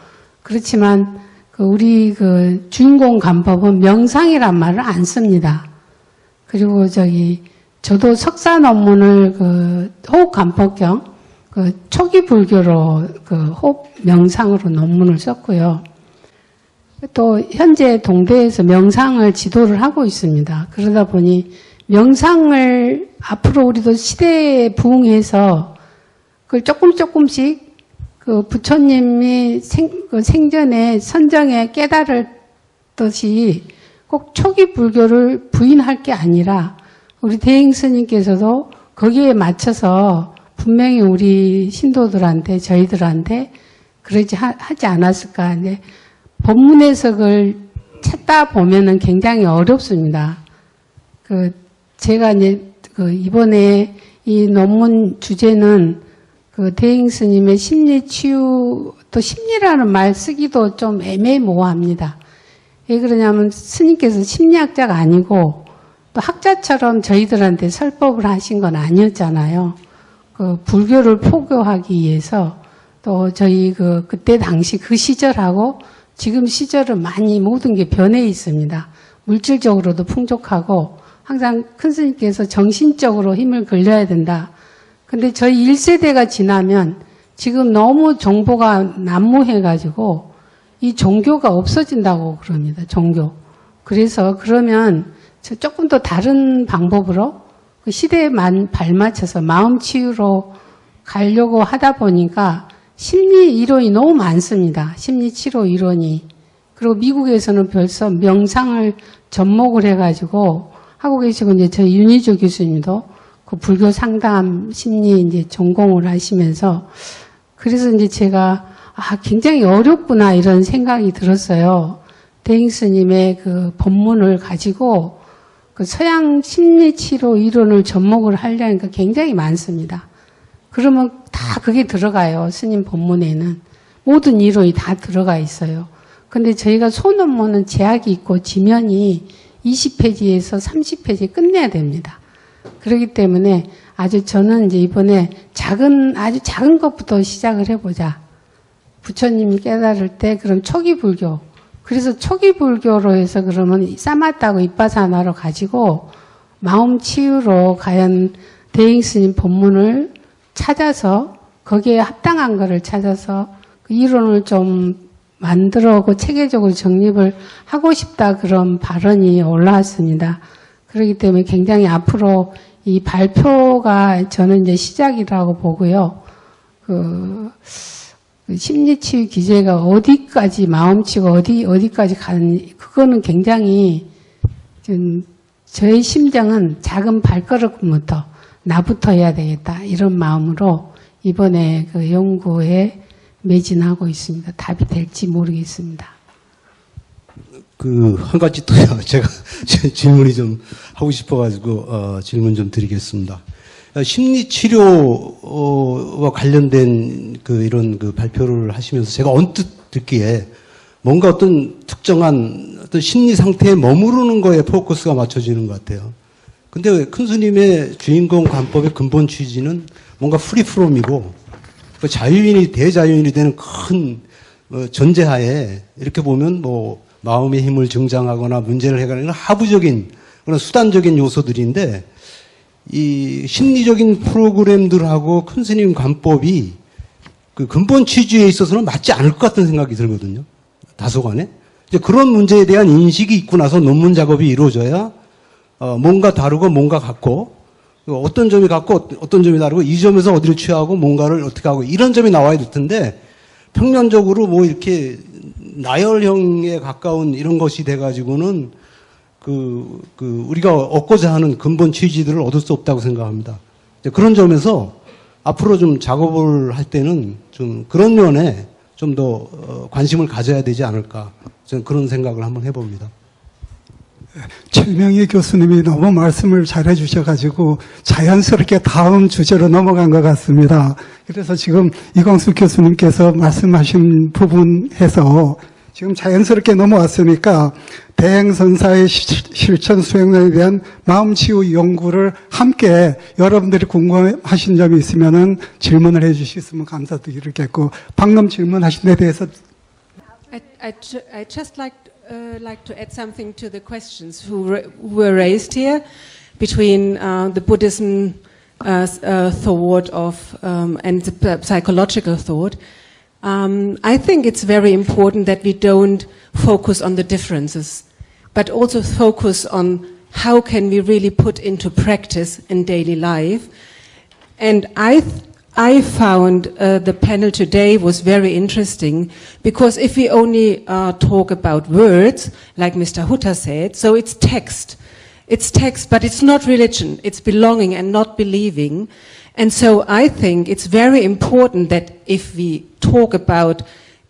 그렇지만 그 우리 그 주인공 간법은 명상이란 말을 안 씁니다. 그리고 저도 석사 논문을 그 호흡 간법경 그 초기 불교로 그 호흡 명상으로 논문을 썼고요. 또 현재 동대에서 명상을 지도를 하고 있습니다. 그러다 보니 명상을 앞으로 우리도 시대에 부응해서 그걸 조금씩 그 부처님이 생전에 선정에 깨달았듯이 꼭 초기 불교를 부인할 게 아니라 우리 대행 스님께서도 거기에 맞춰서 분명히 우리 신도들한테 저희들한테 그러지 하지 않았을까. 근데 법문 해석을 찾다 보면은 굉장히 어렵습니다. 제가 이제 이번에 이 논문 주제는 그 대행 스님의 심리 치유, 또 심리라는 말 쓰기도 좀 애매모호합니다. 왜 그러냐면 스님께서 심리학자가 아니고 또 학자처럼 저희들한테 설법을 하신 건 아니었잖아요. 그 불교를 포교하기 위해서 또 저희 그때 당시 그 시절하고 지금 시절은 많이 모든 게 변해 있습니다. 물질적으로도 풍족하고 항상 큰 스님께서 정신적으로 힘을 걸려야 된다. 근데 저희 1세대가 지나면 지금 너무 정보가 난무해가지고 이 종교가 없어진다고 그럽니다. 종교. 그래서 그러면 조금 더 다른 방법으로 그 시대에 발맞춰서 마음 치유로 가려고 하다 보니까 심리 이론이 너무 많습니다. 심리 치료 이론이. 그리고 미국에서는 벌써 명상을 접목을 해가지고 하고 계시고, 이제 저희 윤희조 교수님도 그 불교 상담 심리 이제 전공을 하시면서, 그래서 이제 제가 굉장히 어렵구나 이런 생각이 들었어요. 대행 스님의 그 법문을 가지고 그 서양 심리 치료 이론을 접목을 하려니까 굉장히 많습니다. 그러면 다 그게 들어가요. 스님 법문에는. 모든 이론이 다 들어가 있어요. 근데 저희가 소논문은 제약이 있고 지면이 20페이지에서 30페이지 끝내야 됩니다. 그렇기 때문에 저는 이제 이번에 아주 작은 것부터 시작을 해보자. 부처님이 깨달을 때 그럼 초기 불교. 그래서 초기 불교로 해서 그러면 싸맞다고 이빠사나로 가지고 마음 치유로 과연 대행 스님 법문을 찾아서 거기에 합당한 거를 찾아서 그 이론을 좀 만들어고 체계적으로 정립을 하고 싶다 그런 발언이 올라왔습니다. 그렇기 때문에 굉장히 앞으로 이 발표가 저는 이제 시작이라고 보고요. 그 심리치유 기제가 어디까지 마음치고 어디까지 가는 그거는 굉장히 좀 저의 심정은 작은 발걸음부터 나부터 해야 되겠다 이런 마음으로 이번에 그 연구에 매진하고 있습니다. 답이 될지 모르겠습니다. 한 가지 또요. 제가 질문이 좀 하고 싶어가지고 질문 좀 드리겠습니다. 심리치료와 관련된 이런 발표를 하시면서 제가 언뜻 듣기에 뭔가 어떤 특정한 어떤 심리 상태에 머무르는 거에 포커스가 맞춰지는 것 같아요. 근데 큰 스님의 주인공 관법의 근본 취지는 뭔가 프리프롬이고 자유인이 대자유인이 되는 큰 전제하에 이렇게 보면 뭐 마음의 힘을 증장하거나 문제를 해결하는 하부적인 그런 수단적인 요소들인데 이 심리적인 프로그램들하고 큰 스님 관법이 그 근본 취지에 있어서는 맞지 않을 것 같은 생각이 들거든요. 다소간에. 이제 그런 문제에 대한 인식이 있고 나서 논문 작업이 이루어져야 뭔가 다르고 뭔가 같고 어떤 점이 같고 어떤 점이 다르고 이 점에서 어디를 취하고 뭔가를 어떻게 하고 이런 점이 나와야 될 텐데 평면적으로 뭐 이렇게 나열형에 가까운 이런 것이 돼가지고는 우리가 얻고자 하는 근본 취지들을 얻을 수 없다고 생각합니다. 그런 점에서 앞으로 좀 작업을 할 때는 좀 그런 면에 좀 더 관심을 가져야 되지 않을까. 저는 그런 생각을 한번 해봅니다. 최명희 교수님이 너무 말씀을 잘해 주셔가지고 자연스럽게 다음 주제로 넘어간 것 같습니다. 그래서 지금 이광수 교수님께서 말씀하신 부분에서 지금 자연스럽게 넘어왔으니까 대행선사의 실천 수행에 대한 마음치유 연구를 함께 여러분들이 궁금하신 점이 있으면은 질문을 해 주셨으면 감사드리겠고 방금 질문하신 데 대해서 I just like to add something to the questions who were raised here between the Buddhism thought of and the psychological thought. I think it's very important that we don't focus on the differences, but also focus on how can we really put into practice in daily life. And I found the panel today was very interesting because if we only talk about words, like Mr. Hutta said, so it's text. It's text, but it's not religion. It's belonging and not believing. And so I think it's very important that if we talk about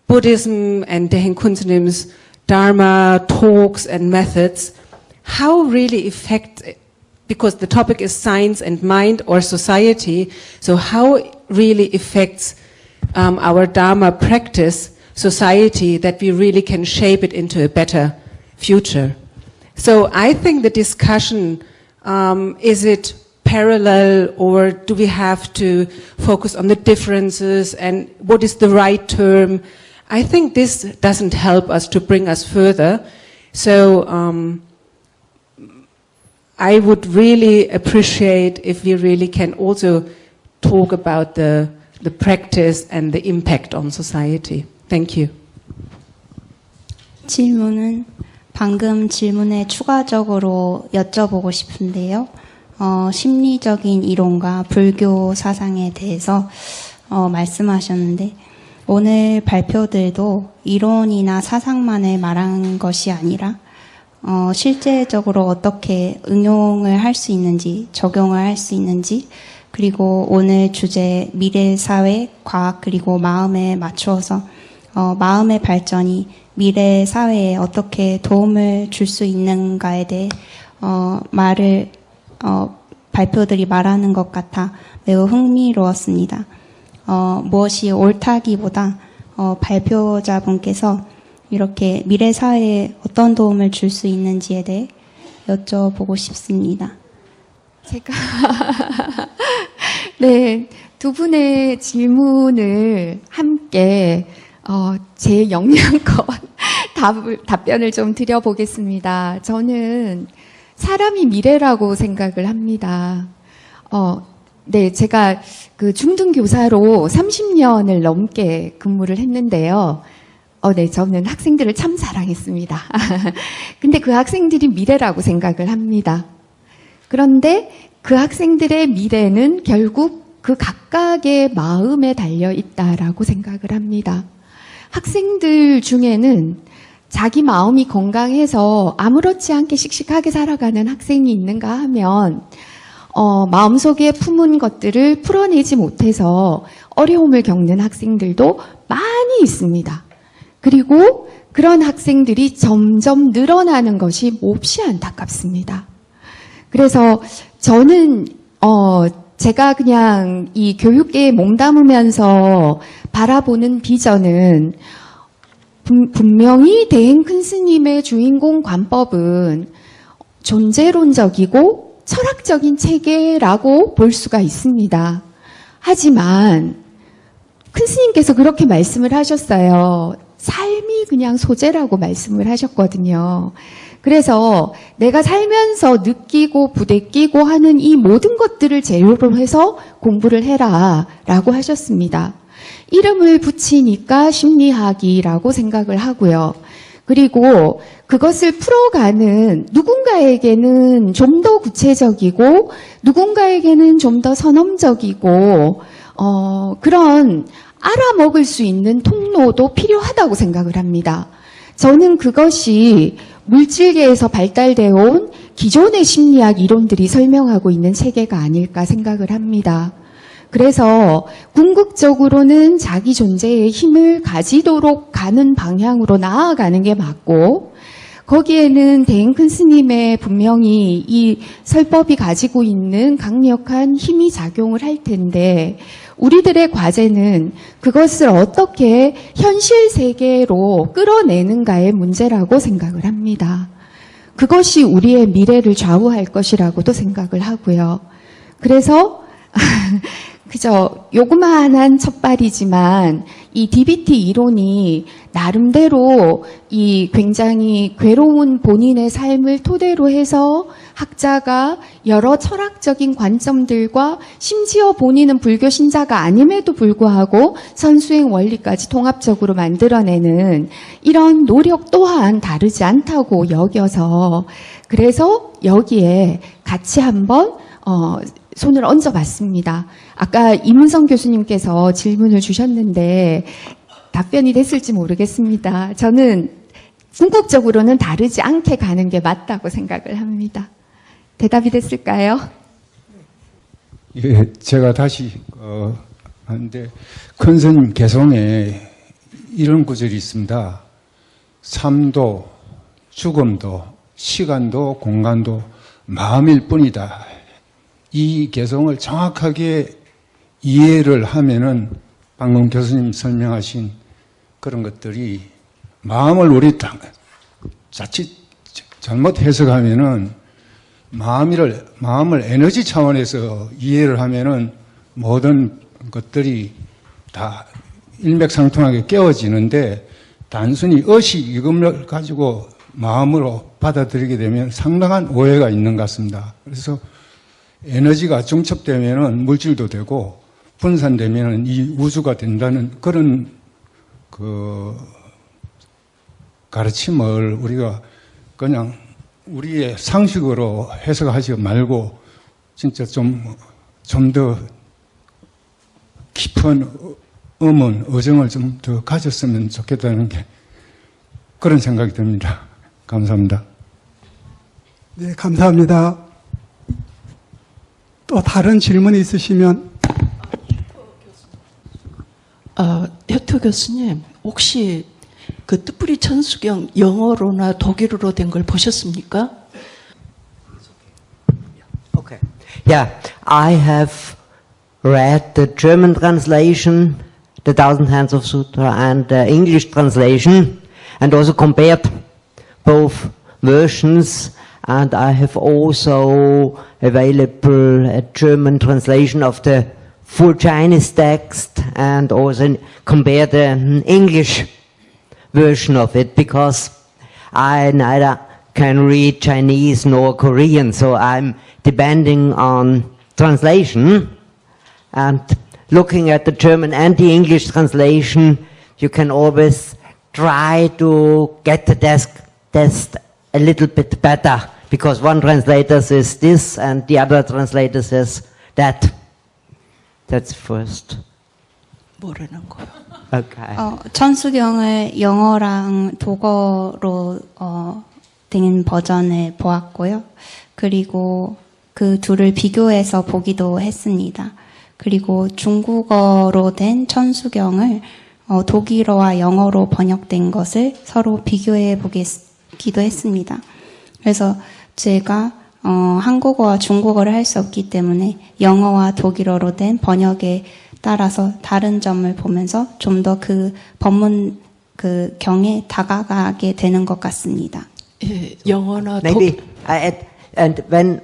Buddhism and Dehen Kunzanim's Dharma talks and methods, how really effective, because the topic is science and mind or society. So how it really affects our Dharma practice society that we really can shape it into a better future. So I think the discussion, is it parallel or do we have to focus on the differences and what is the right term? I think this doesn't help us to bring us further. So I would really appreciate if we really can also talk about the practice and the impact on society. Thank you. 질문은 방금 질문에 추가적으로 여쭤보고 싶은데요. 심리적인 이론과 불교 사상에 대해서 말씀하셨는데 오늘 발표들도 이론이나 사상만을 말한 것이 아니라 실제적으로 어떻게 응용을 할 수 있는지, 적용을 할 수 있는지, 그리고 오늘 주제 미래 사회, 과학 그리고 마음에 맞추어서 마음의 발전이 미래 사회에 어떻게 도움을 줄 수 있는가에 대해 발표들이 말하는 것 같아 매우 흥미로웠습니다. 무엇이 옳다기보다 발표자분께서 이렇게 미래 사회에 어떤 도움을 줄 수 있는지에 대해 여쭤보고 싶습니다. 제가 네, 두 분의 질문을 함께 제 역량껏 답변을 좀 드려보겠습니다. 저는 사람이 미래라고 생각을 합니다. 네, 제가 그 중등 교사로 30년을 넘게 근무를 했는데요. 네, 저는 학생들을 참 사랑했습니다. 근데 그 학생들이 미래라고 생각을 합니다. 그런데 그 학생들의 미래는 결국 그 각각의 마음에 달려 있다라고 생각을 합니다. 학생들 중에는 자기 마음이 건강해서 아무렇지 않게 씩씩하게 살아가는 학생이 있는가 하면 마음속에 품은 것들을 풀어내지 못해서 어려움을 겪는 학생들도 많이 있습니다. 그리고 그런 학생들이 점점 늘어나는 것이 몹시 안타깝습니다. 그래서 저는 제가 그냥 이 교육계에 몸담으면서 바라보는 비전은 분명히 대행 큰 스님의 주인공 관법은 존재론적이고 철학적인 체계라고 볼 수가 있습니다. 하지만 큰 스님께서 그렇게 말씀을 하셨어요. 삶이 그냥 소재라고 말씀을 하셨거든요. 그래서 내가 살면서 느끼고 부대끼고 하는 이 모든 것들을 재료로 해서 공부를 해라 라고 하셨습니다. 이름을 붙이니까 심리학이라고 생각을 하고요. 그리고 그것을 풀어가는 누군가에게는 좀 더 구체적이고 누군가에게는 좀 더 선험적이고 그런 알아먹을 수 있는 통로도 필요하다고 생각을 합니다. 저는 그것이 물질계에서 발달되어 온 기존의 심리학 이론들이 설명하고 있는 체계가 아닐까 생각을 합니다. 그래서 궁극적으로는 자기 존재의 힘을 가지도록 가는 방향으로 나아가는 게 맞고 거기에는 대행 큰 스님의 분명히 이 설법이 가지고 있는 강력한 힘이 작용을 할 텐데 우리들의 과제는 그것을 어떻게 현실 세계로 끌어내는가의 문제라고 생각을 합니다. 그것이 우리의 미래를 좌우할 것이라고도 생각을 하고요. 그래서 그저 요그마한 첫발이지만 이 DBT 이론이 나름대로 이 굉장히 괴로운 본인의 삶을 토대로 해서 학자가 여러 철학적인 관점들과 심지어 본인은 불교 신자가 아님에도 불구하고 선수행 원리까지 통합적으로 만들어내는 이런 노력 또한 다르지 않다고 여겨서 그래서 여기에 같이 한번 손을 얹어봤습니다. 아까 이문성 교수님께서 질문을 주셨는데 답변이 됐을지 모르겠습니다. 저는 궁극적으로는 다르지 않게 가는 게 맞다고 생각을 합니다. 대답이 됐을까요? 예, 제가 다시 하는데 큰 스님 개성에 이런 구절이 있습니다. 삶도 죽음도 시간도 공간도 마음일 뿐이다. 이 개성을 정확하게 이해를 하면은 방금 교수님 설명하신 그런 것들이 마음을 우리 자칫 잘못 해석하면은 마음을 에너지 차원에서 이해를 하면은 모든 것들이 다 일맥상통하게 깨어지는데 단순히 의식 이것을 가지고 마음으로 받아들이게 되면 상당한 오해가 있는 것 같습니다. 그래서 에너지가 중첩되면은 물질도 되고 분산되면은 이 우주가 된다는 그런 그 가르침을 우리가 그냥 우리의 상식으로 해석하지 말고 진짜 좀 더 깊은 의문, 의정을 좀 더 가졌으면 좋겠다는 게 그런 생각이 듭니다. 감사합니다. 네, 감사합니다. 또 다른 질문이 있으시면. 혁토 교수님, 혹시 그 뜻풀이 천수경 영어로나 독일어로 된 걸 보셨습니까? Okay. Yeah, I have read the German translation, the Thousand Hands of Sutra, and the English translation, and also compared both versions. And I have also available a German translation of the full Chinese text, and also compare the English version of it, because I neither can read Chinese nor Korean, so I'm depending on translation. And looking at the German and the English translation, you can always try to get the test a little bit better, because one translator says this and the other translator says that. That's first. 뭐라는 거요? Okay. 천수경을 영어랑 독어로 된 버전을 보았고요. 그리고 그 둘을 비교해서 보기도 했습니다. 그리고 중국어로 된 천수경을 독일어와 영어로 번역된 것을 서로 비교해 보기도 했습니다. 그래서 제가 한국어와 중국어를 할 수 없기 때문에 영어와 독일어로 된 번역에 따라서 다른 점을 보면서 좀 더 그 법문 그 경에 다가가게 되는 것 같습니다. 예, 영어나 Maybe and when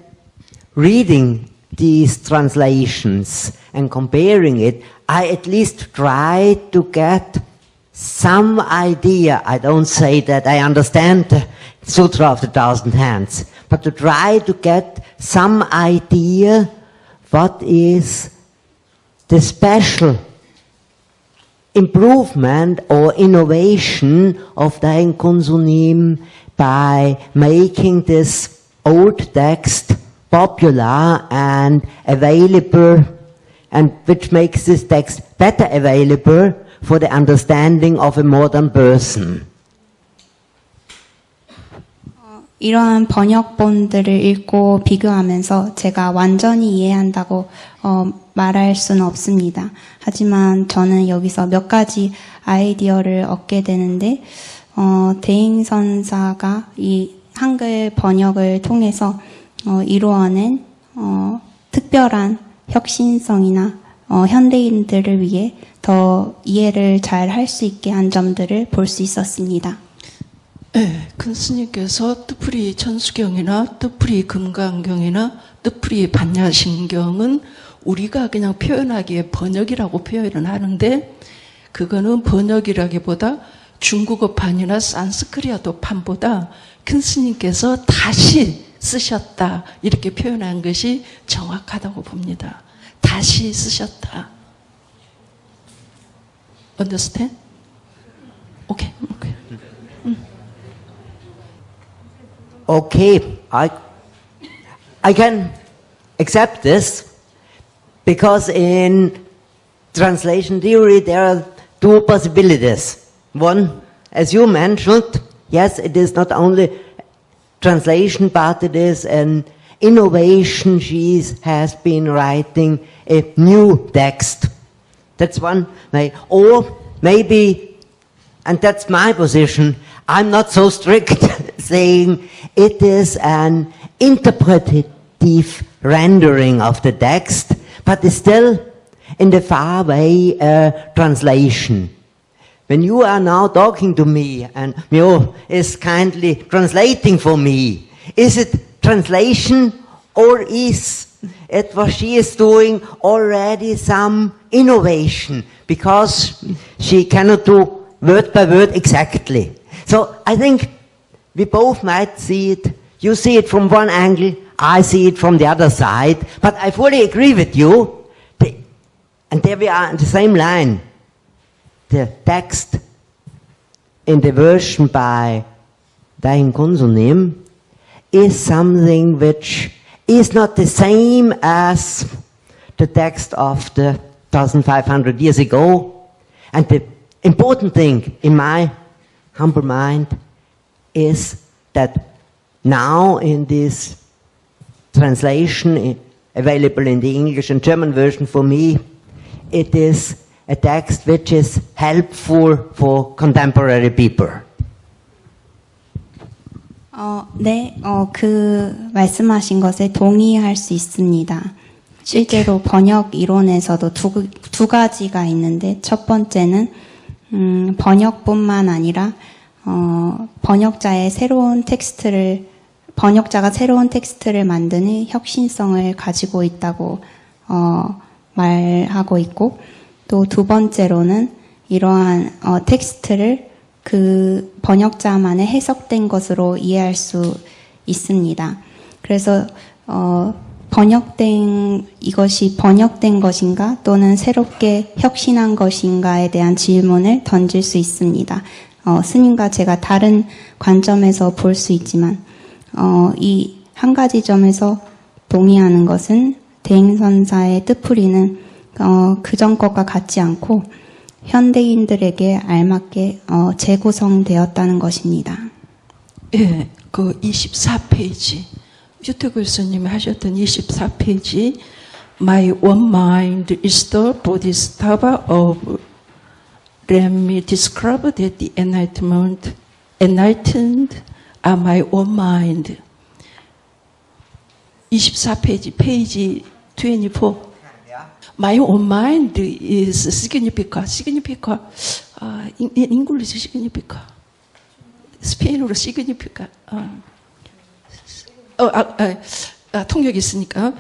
reading these translations and comparing it, I at least try to get some idea. I don't say that I understand the Sutra of the Thousand Hands, but to try to get some idea what is the special improvement or innovation of Dain Kunsunim by making this old text popular and available, and which makes this text better available for the understanding of a modern person. 이러한 번역본들을 읽고 비교하면서 제가 완전히 이해한다고 말할 수는 없습니다. 하지만 저는 여기서 몇 가지 아이디어를 얻게 되는데 대잉 선사가 이 한글 번역을 통해서 이루어낸 특별한 혁신성이나 현대인들을 위해 더 이해를 잘 할 수 있게 한 점들을 볼 수 있었습니다. 네, 큰 스님께서 뜻풀이 천수경이나 뜻풀이 금강경이나 뜻풀이 반야신경은 우리가 그냥 표현하기에 번역이라고 표현을 하는데, 그거는 번역이라기보다 중국어판이나 산스크리트어판보다 큰 스님께서 다시 쓰셨다 이렇게 표현한 것이 정확하다고 봅니다. 다시 쓰셨다. Understand? Okay. Okay, I can accept this, because in translation theory there are two possibilities. One, as you mentioned, yes, it is not only translation, but it is an innovation. She has been writing a new text. That's one way. Or maybe, and that's my position, I'm not so strict saying it is an interpretative rendering of the text, but is still in the far away translation. When you are now talking to me and Mio is kindly translating for me, is it translation or is it what she is doing already some innovation because she cannot do word by word exactly? So I think we both might see it. You see it from one angle, I see it from the other side, but I fully agree with you. And there we are on the same line. The text in the version by Dain Konsunim is something which is not the same as the text of the 1,500 years ago. And the important thing in my humble mind is that now in this translation available in the English and German version for me, it is a text which is helpful for contemporary people. 네, 그 말씀하신 것에 동의할 수 있습니다. 실제로 번역 이론에서도 두 가지가 있는데 첫 번째는 번역뿐만 아니라 번역자가 새로운 텍스트를 만드는 혁신성을 가지고 있다고 말하고 있고, 또 두 번째로는 이러한 텍스트를 그 번역자만의 해석된 것으로 이해할 수 있습니다. 그래서 이것이 번역된 것인가 또는 새롭게 혁신한 것인가에 대한 질문을 던질 수 있습니다. 스님과 제가 다른 관점에서 볼 수 있지만 이 한 가지 점에서 동의하는 것은 대행선사의 뜻풀이는 그전 것과 같지 않고 현대인들에게 알맞게 재구성되었다는 것입니다. 예, 그 24페이지 유태 교수님이 하셨던 24페이지 My one mind is the Bodhisattva of Remi described that the enlightened are my own mind. 24페이지, 페이지 24. My own mind is significa. In English significa. 스페인어로 significa. 통역이 있으니까.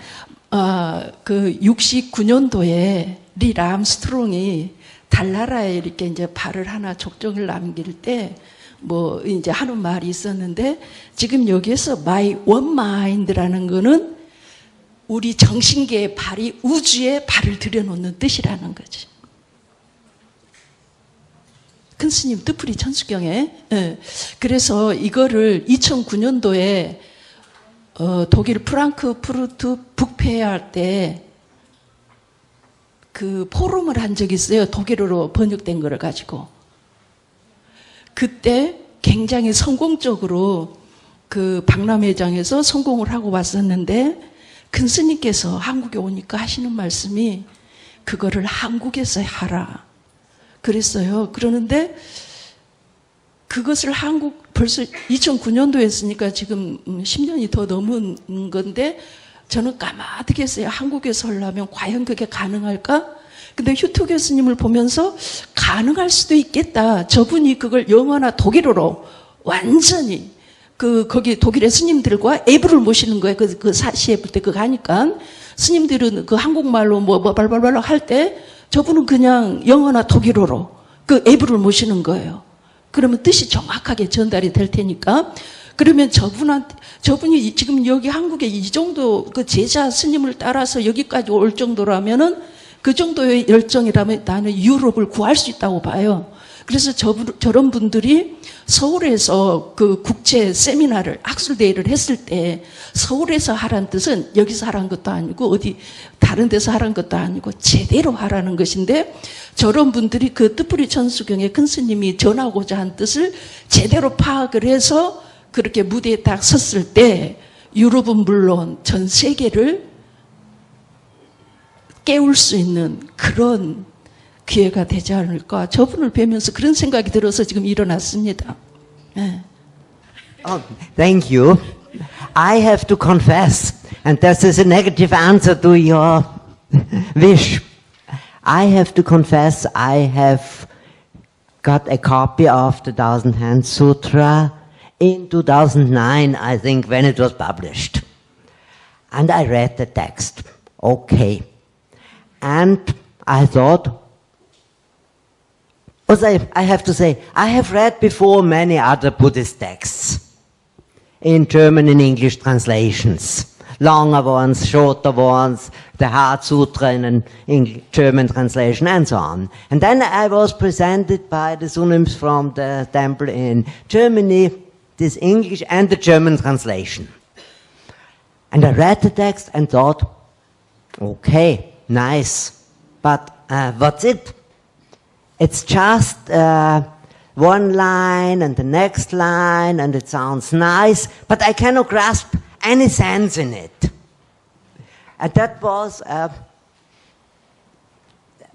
그 69년도에 리 암스트롱이 달나라에 이렇게 이제 발을 하나 족적을 남길 때 뭐 이제 하는 말이 있었는데, 지금 여기에서 my one mind라는 거는 우리 정신계의 발이 우주에 발을 들여놓는 뜻이라는 거지. 큰 스님 뜻풀이 천수경에. 예. 그래서 이거를 2009년도에 독일 프랑크푸르트 북폐할 때 그 포럼을 한 적이 있어요. 독일어로 번역된 거를 가지고. 그때 굉장히 성공적으로 그 박람회장에서 성공을 하고 왔었는데, 큰 스님께서 한국에 오니까 하시는 말씀이 그거를 한국에서 하라 그랬어요. 그러는데 그것을 벌써 2009년도에 했으니까 지금 10년이 더 넘은 건데, 저는 까마득히 했어요. 한국에서 하려면 과연 그게 가능할까? 근데 휴트 교수님을 보면서 가능할 수도 있겠다. 저분이 그걸 영어나 독일어로 완전히 거기 독일의 스님들과 애부를 모시는 거예요. 그 사시에 때 그거 하니까 스님들은 그 한국말로 뭐 발발발 할 때 저분은 그냥 영어나 독일어로 그 애부를 모시는 거예요. 그러면 뜻이 정확하게 전달이 될 테니까. 그러면 저분이 지금 여기 한국에 이 정도 그 제자 스님을 따라서 여기까지 올 정도라면은, 그 정도의 열정이라면 나는 유럽을 구할 수 있다고 봐요. 그래서 저런 분들이 서울에서 그 국제 세미나를, 학술대회를 했을 때 서울에서 하라는 뜻은 여기서 하라는 것도 아니고 어디 다른 데서 하라는 것도 아니고 제대로 하라는 것인데, 저런 분들이 그 뜻풀이 천수경에 큰 스님이 전하고자 한 뜻을 제대로 파악을 해서 그렇게 무대에 딱 섰을 때 유럽은 물론 전 세계를 깨울 수 있는 그런 기회가 되지 않을까. 저분을 뵈면서 그런 생각이 들어서 지금 일어났습니다. 네. Thank you. I have to confess, and this is a negative answer to your wish. I have to confess I have got a copy of the Thousand Hands Sutra in 2009, I think, when it was published. And I read the text. Okay. And I thought, I have to say, I have read before many other Buddhist texts in German and English translations. Longer ones, shorter ones, the Heart Sutra in an German translation, and so on. And then I was presented by the Sunims from the temple in Germany, this English and the German translation. And I read the text and thought, okay, nice, but what's it? It's just one line and the next line, and it sounds nice, but I cannot grasp any sense in it. And that was,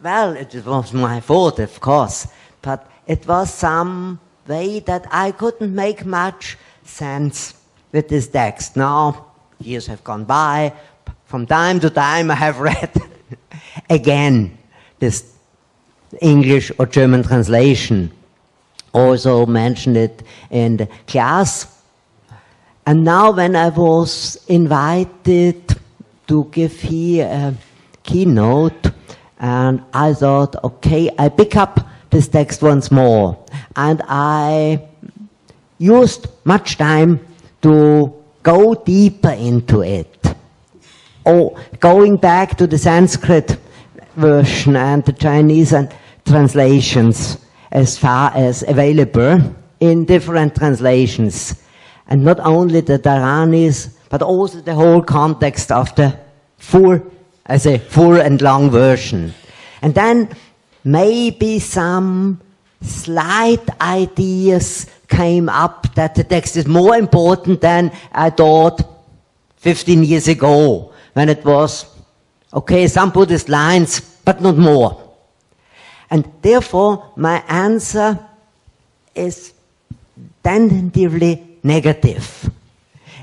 well, it was my fault, of course, but it was some way that I couldn't make much sense with this text. Now, years have gone by. From time to time, I have read again this English or German translation. Also mentioned it in the class. And now when I was invited to give here a keynote, and I thought, okay, I pick up this text once more. And I used much time to go deeper into it. Oh, going back to the Sanskrit version and the Chinese translations as far as available in different translations. And not only the Dharanis, but also the whole context of the full and long version. And then maybe some slight ideas came up that the text is more important than I thought 15 years ago, when it was, okay, some Buddhist lines, but not more. And therefore, my answer is tentatively negative.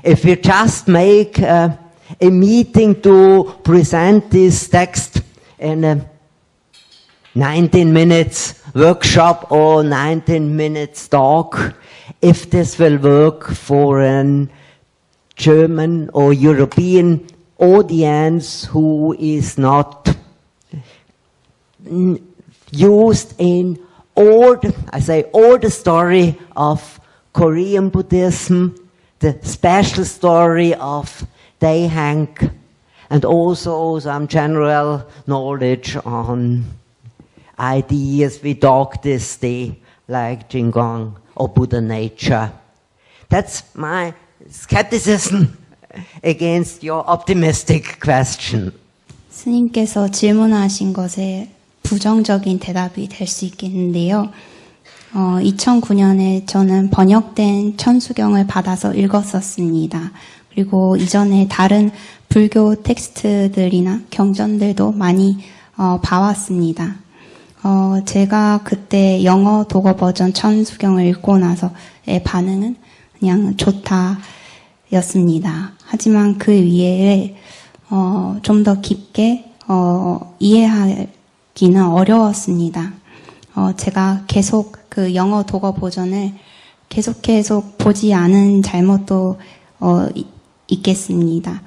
If we just make a meeting to present this text in a 19 minutes workshop or 19 minutes talk, if this will work for a German or European audience who is not used in all the story of Korean Buddhism, the special story of Daehang, and also some general knowledge on ideas we talked this day, like Jingong or Buddha nature. That's my skepticism against your optimistic question. 스님께서 질문하신 것에 부정적인 대답이 될 수 있겠는데요. 2009년에 저는 번역된 천수경을 받아서 읽었었습니다. 그리고 이전에 다른 불교 텍스트들이나 경전들도 많이 봐왔습니다. 제가 그때 영어 독어 버전 천수경을 읽고 나서의 반응은 그냥 좋다 였습니다. 하지만 그 위에 좀 더 깊게 이해하기는 어려웠습니다. 제가 계속 그 영어 독어 버전을 계속 보지 않은 잘못도 있겠습니다.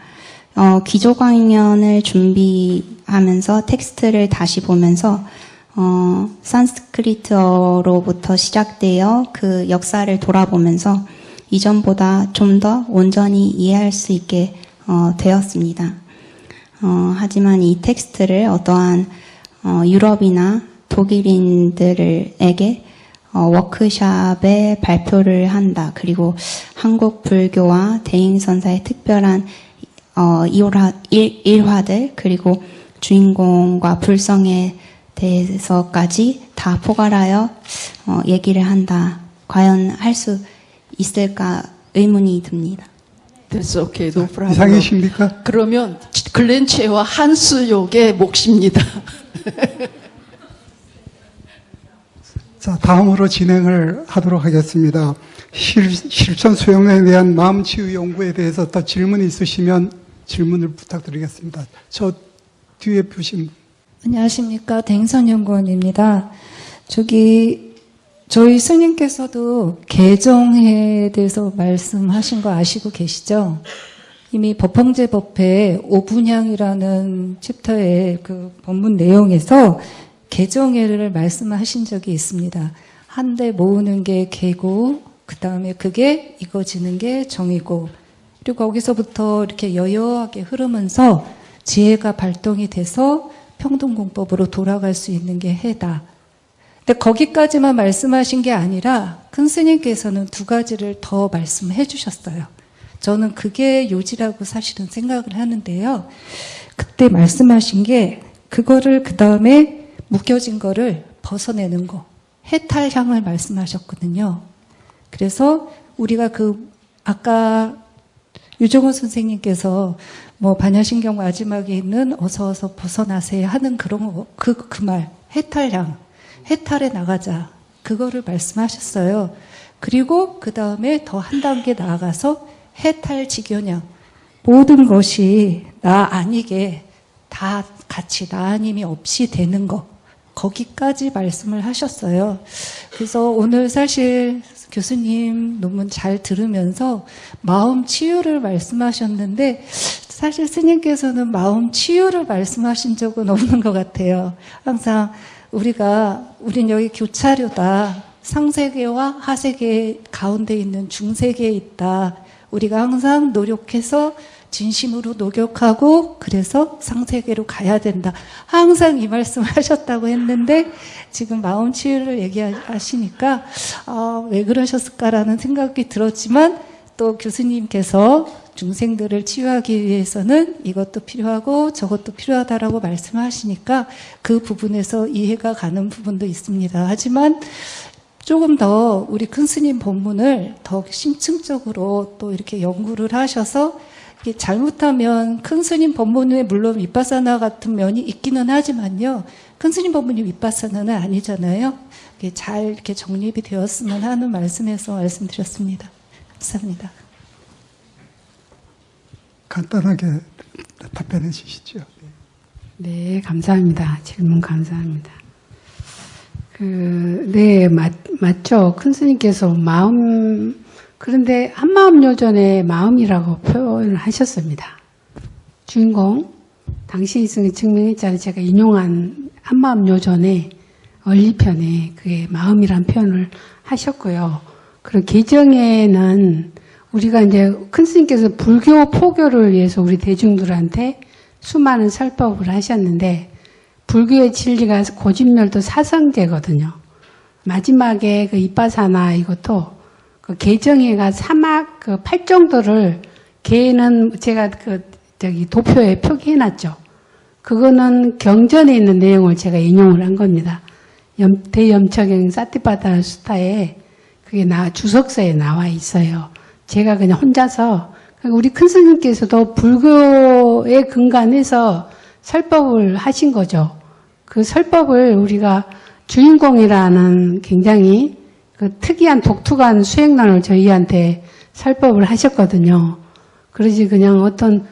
기조 강연을 준비하면서 텍스트를 다시 보면서 산스크리트어로부터 시작되어 그 역사를 돌아보면서 이전보다 좀 더 온전히 이해할 수 있게 되었습니다. 하지만 이 텍스트를 어떠한 유럽이나 독일인들에게 워크숍에 발표를 한다. 그리고 한국 불교와 대인선사의 특별한 일화들, 그리고 주인공과 불성에 대해서까지 다 포괄하여 얘기를 한다. 과연 할 수 있을까 의문이 듭니다. That's okay, no problem. 이상이십니까? 그러면 글렌체와 한수욕의 몫입니다. 자, 다음으로 진행을 하도록 하겠습니다. 실천 수용에 대한 마음치유 연구에 대해서 더 질문이 있으시면 질문을 부탁드리겠습니다. 저 뒤에 보신 안녕하십니까. 댕선연구원입니다. 저희 스님께서도 개정에 대해서 말씀하신 거 아시고 계시죠? 이미 법황제법회 5분향이라는 챕터의 그 법문 내용에서 개정회를 말씀하신 적이 있습니다. 한데 모으는 게 개고, 그 다음에 그게 이거지는 게 정이고, 그리고 거기서부터 이렇게 여여하게 흐르면서 지혜가 발동이 돼서 평등공법으로 돌아갈 수 있는 게 해다. 근데 거기까지만 말씀하신 게 아니라 큰 스님께서는 두 가지를 더 말씀해 주셨어요. 저는 그게 요지라고 사실은 생각을 하는데요. 그때 말씀하신 게 그거를 그 다음에 묶여진 거를 벗어내는 거, 해탈향을 말씀하셨거든요. 그래서 우리가 아까 유정호 선생님께서 반야신경 마지막에 있는 어서 벗어나세요 하는 그런 거, 그 말, 해탈향, 해탈에 나가자. 그거를 말씀하셨어요. 그리고 그 다음에 더 한 단계 나아가서 해탈직연향. 모든 것이 나 아니게 다 같이 나 아님이 없이 되는 거. 거기까지 말씀을 하셨어요. 그래서 오늘 사실 교수님 논문 잘 들으면서 마음 치유를 말씀하셨는데 사실 스님께서는 마음 치유를 말씀하신 적은 없는 것 같아요. 항상 우린 여기 교차료다. 상세계와 하세계 가운데 있는 중세계에 있다. 우리가 항상 노력해서 진심으로 녹역하고 그래서 상세계로 가야 된다. 항상 이 말씀을 하셨다고 했는데 지금 마음 치유를 얘기하시니까 왜 그러셨을까라는 생각이 들었지만 또 교수님께서 중생들을 치유하기 위해서는 이것도 필요하고 저것도 필요하다라고 말씀하시니까 그 부분에서 이해가 가는 부분도 있습니다. 하지만 조금 더 우리 큰 스님 본문을 더 심층적으로 또 이렇게 연구를 하셔서 잘못하면 큰 스님 법문에 물론 윗바사나 같은 면이 있기는 하지만요. 큰 스님 법문이 윗바사나는 아니잖아요. 잘 이렇게 정립이 되었으면 하는 말씀에서 말씀드렸습니다. 감사합니다. 간단하게 답변해 주시죠. 네, 감사합니다. 질문 감사합니다. 네, 맞죠. 큰 스님께서 그런데 한마음요전의 마음이라고 표현을 하셨습니다. 주인공, 당신이 증명했잖아요. 제가 인용한 한마음요전의 원리편에 그게 마음이란 표현을 하셨고요. 그리고 개정에는 우리가 이제 큰 스님께서 불교 포교를 위해서 우리 대중들한테 수많은 설법을 하셨는데 불교의 진리가 고집멸도 사성제거든요. 마지막에 그 이빠사나 이것도 그 개정회가 사막 그 팔정도를 개는 제가 도표에 표기해놨죠. 그거는 경전에 있는 내용을 제가 인용을 한 겁니다. 대염척경 사티파타 수타에 그게 주석서에 나와 있어요. 제가 그냥 혼자서 우리 큰 스님께서도 불교의 근간에서 설법을 하신 거죠. 그 설법을 우리가 주인공이라는 굉장히 그 특이한 독특한 수행론을 저희한테 설법을 하셨거든요. 그러지 그냥 어떤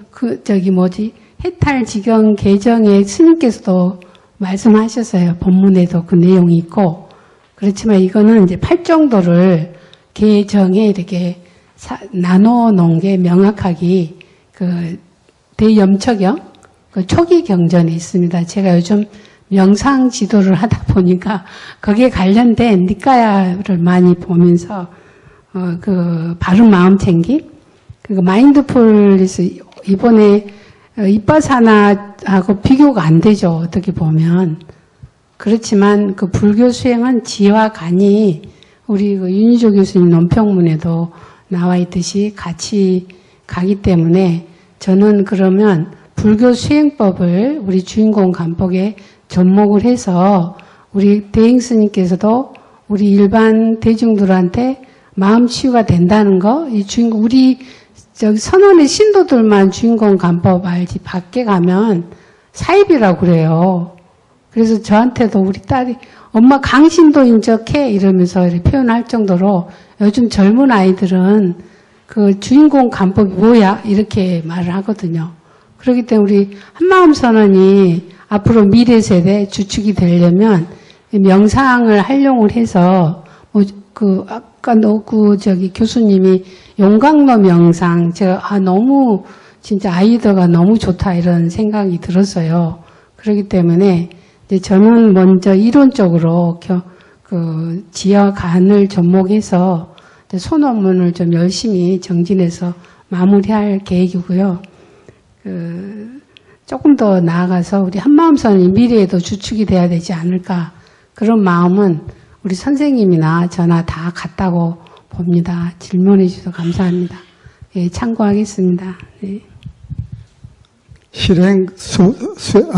해탈지경 개정의 스님께서도 말씀하셨어요. 본문에도 그 내용이 있고. 그렇지만 이거는 이제 팔정도를 개정에 이렇게 나눠 놓은 게 명확하게 그 대염척경 그 초기 경전에 있습니다. 제가 요즘 명상 지도를 하다 보니까 거기에 관련된 니까야를 많이 보면서 그 바른 마음 챙김 그 마인드풀리스 이번에 이빠사나하고 비교가 안 되죠. 어떻게 보면 그렇지만 그 불교 수행은 지와 간이 우리 그 윤희조 교수님 논평문에도 나와 있듯이 같이 가기 때문에 저는 그러면 불교 수행법을 우리 주인공 간법에 접목을 해서 우리 대행 스님께서도 우리 일반 대중들한테 마음 치유가 된다는 거, 이 주인공 우리 선원의 신도들만 주인공 간법 알지 밖에 가면 사입이라고 그래요. 그래서 저한테도 우리 딸이 엄마 강신도인적해 이러면서 이렇게 표현할 정도로 요즘 젊은 아이들은 그 주인공 관법이 뭐야 이렇게 말을 하거든요. 그렇기 때문에 우리 한마음 선언이 앞으로 미래 세대 주축이 되려면 명상을 활용을 해서 그 아까 교수님이 용광로 명상 제가 너무 진짜 아이디어가 너무 좋다 이런 생각이 들었어요. 그렇기 때문에 이제 저는 먼저 이론적으로 그 지하 간을 접목해서 소논문을 좀 열심히 정진해서 마무리할 계획이고요. 조금 더 나아가서 우리 한마음선이 미래에도 주축이 돼야 되지 않을까 그런 마음은 우리 선생님이나 저나 다 같다고 봅니다. 질문해 주셔서 감사합니다. 예, 참고하겠습니다. 네.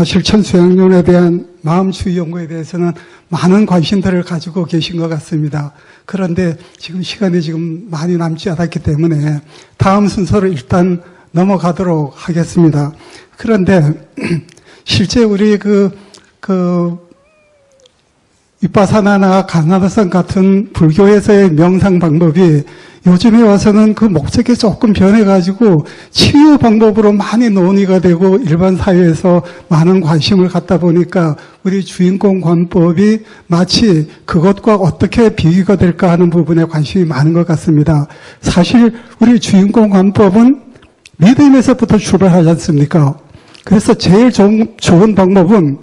실천 수행론에 대한 마음주의 연구에 대해서는 많은 관심들을 가지고 계신 것 같습니다. 그런데 지금 시간이 지금 많이 남지 않았기 때문에 다음 순서를 일단 넘어가도록 하겠습니다. 그런데 실제 우리 윗바사나나 가나다성 같은 불교에서의 명상 방법이 요즘에 와서는 그 목적이 조금 변해가지고 치유 방법으로 많이 논의가 되고 일반 사회에서 많은 관심을 갖다 보니까 우리 주인공 관법이 마치 그것과 어떻게 비교가 될까 하는 부분에 관심이 많은 것 같습니다. 사실 우리 주인공 관법은 믿음에서부터 출발하지 않습니까? 그래서 제일 좋은 방법은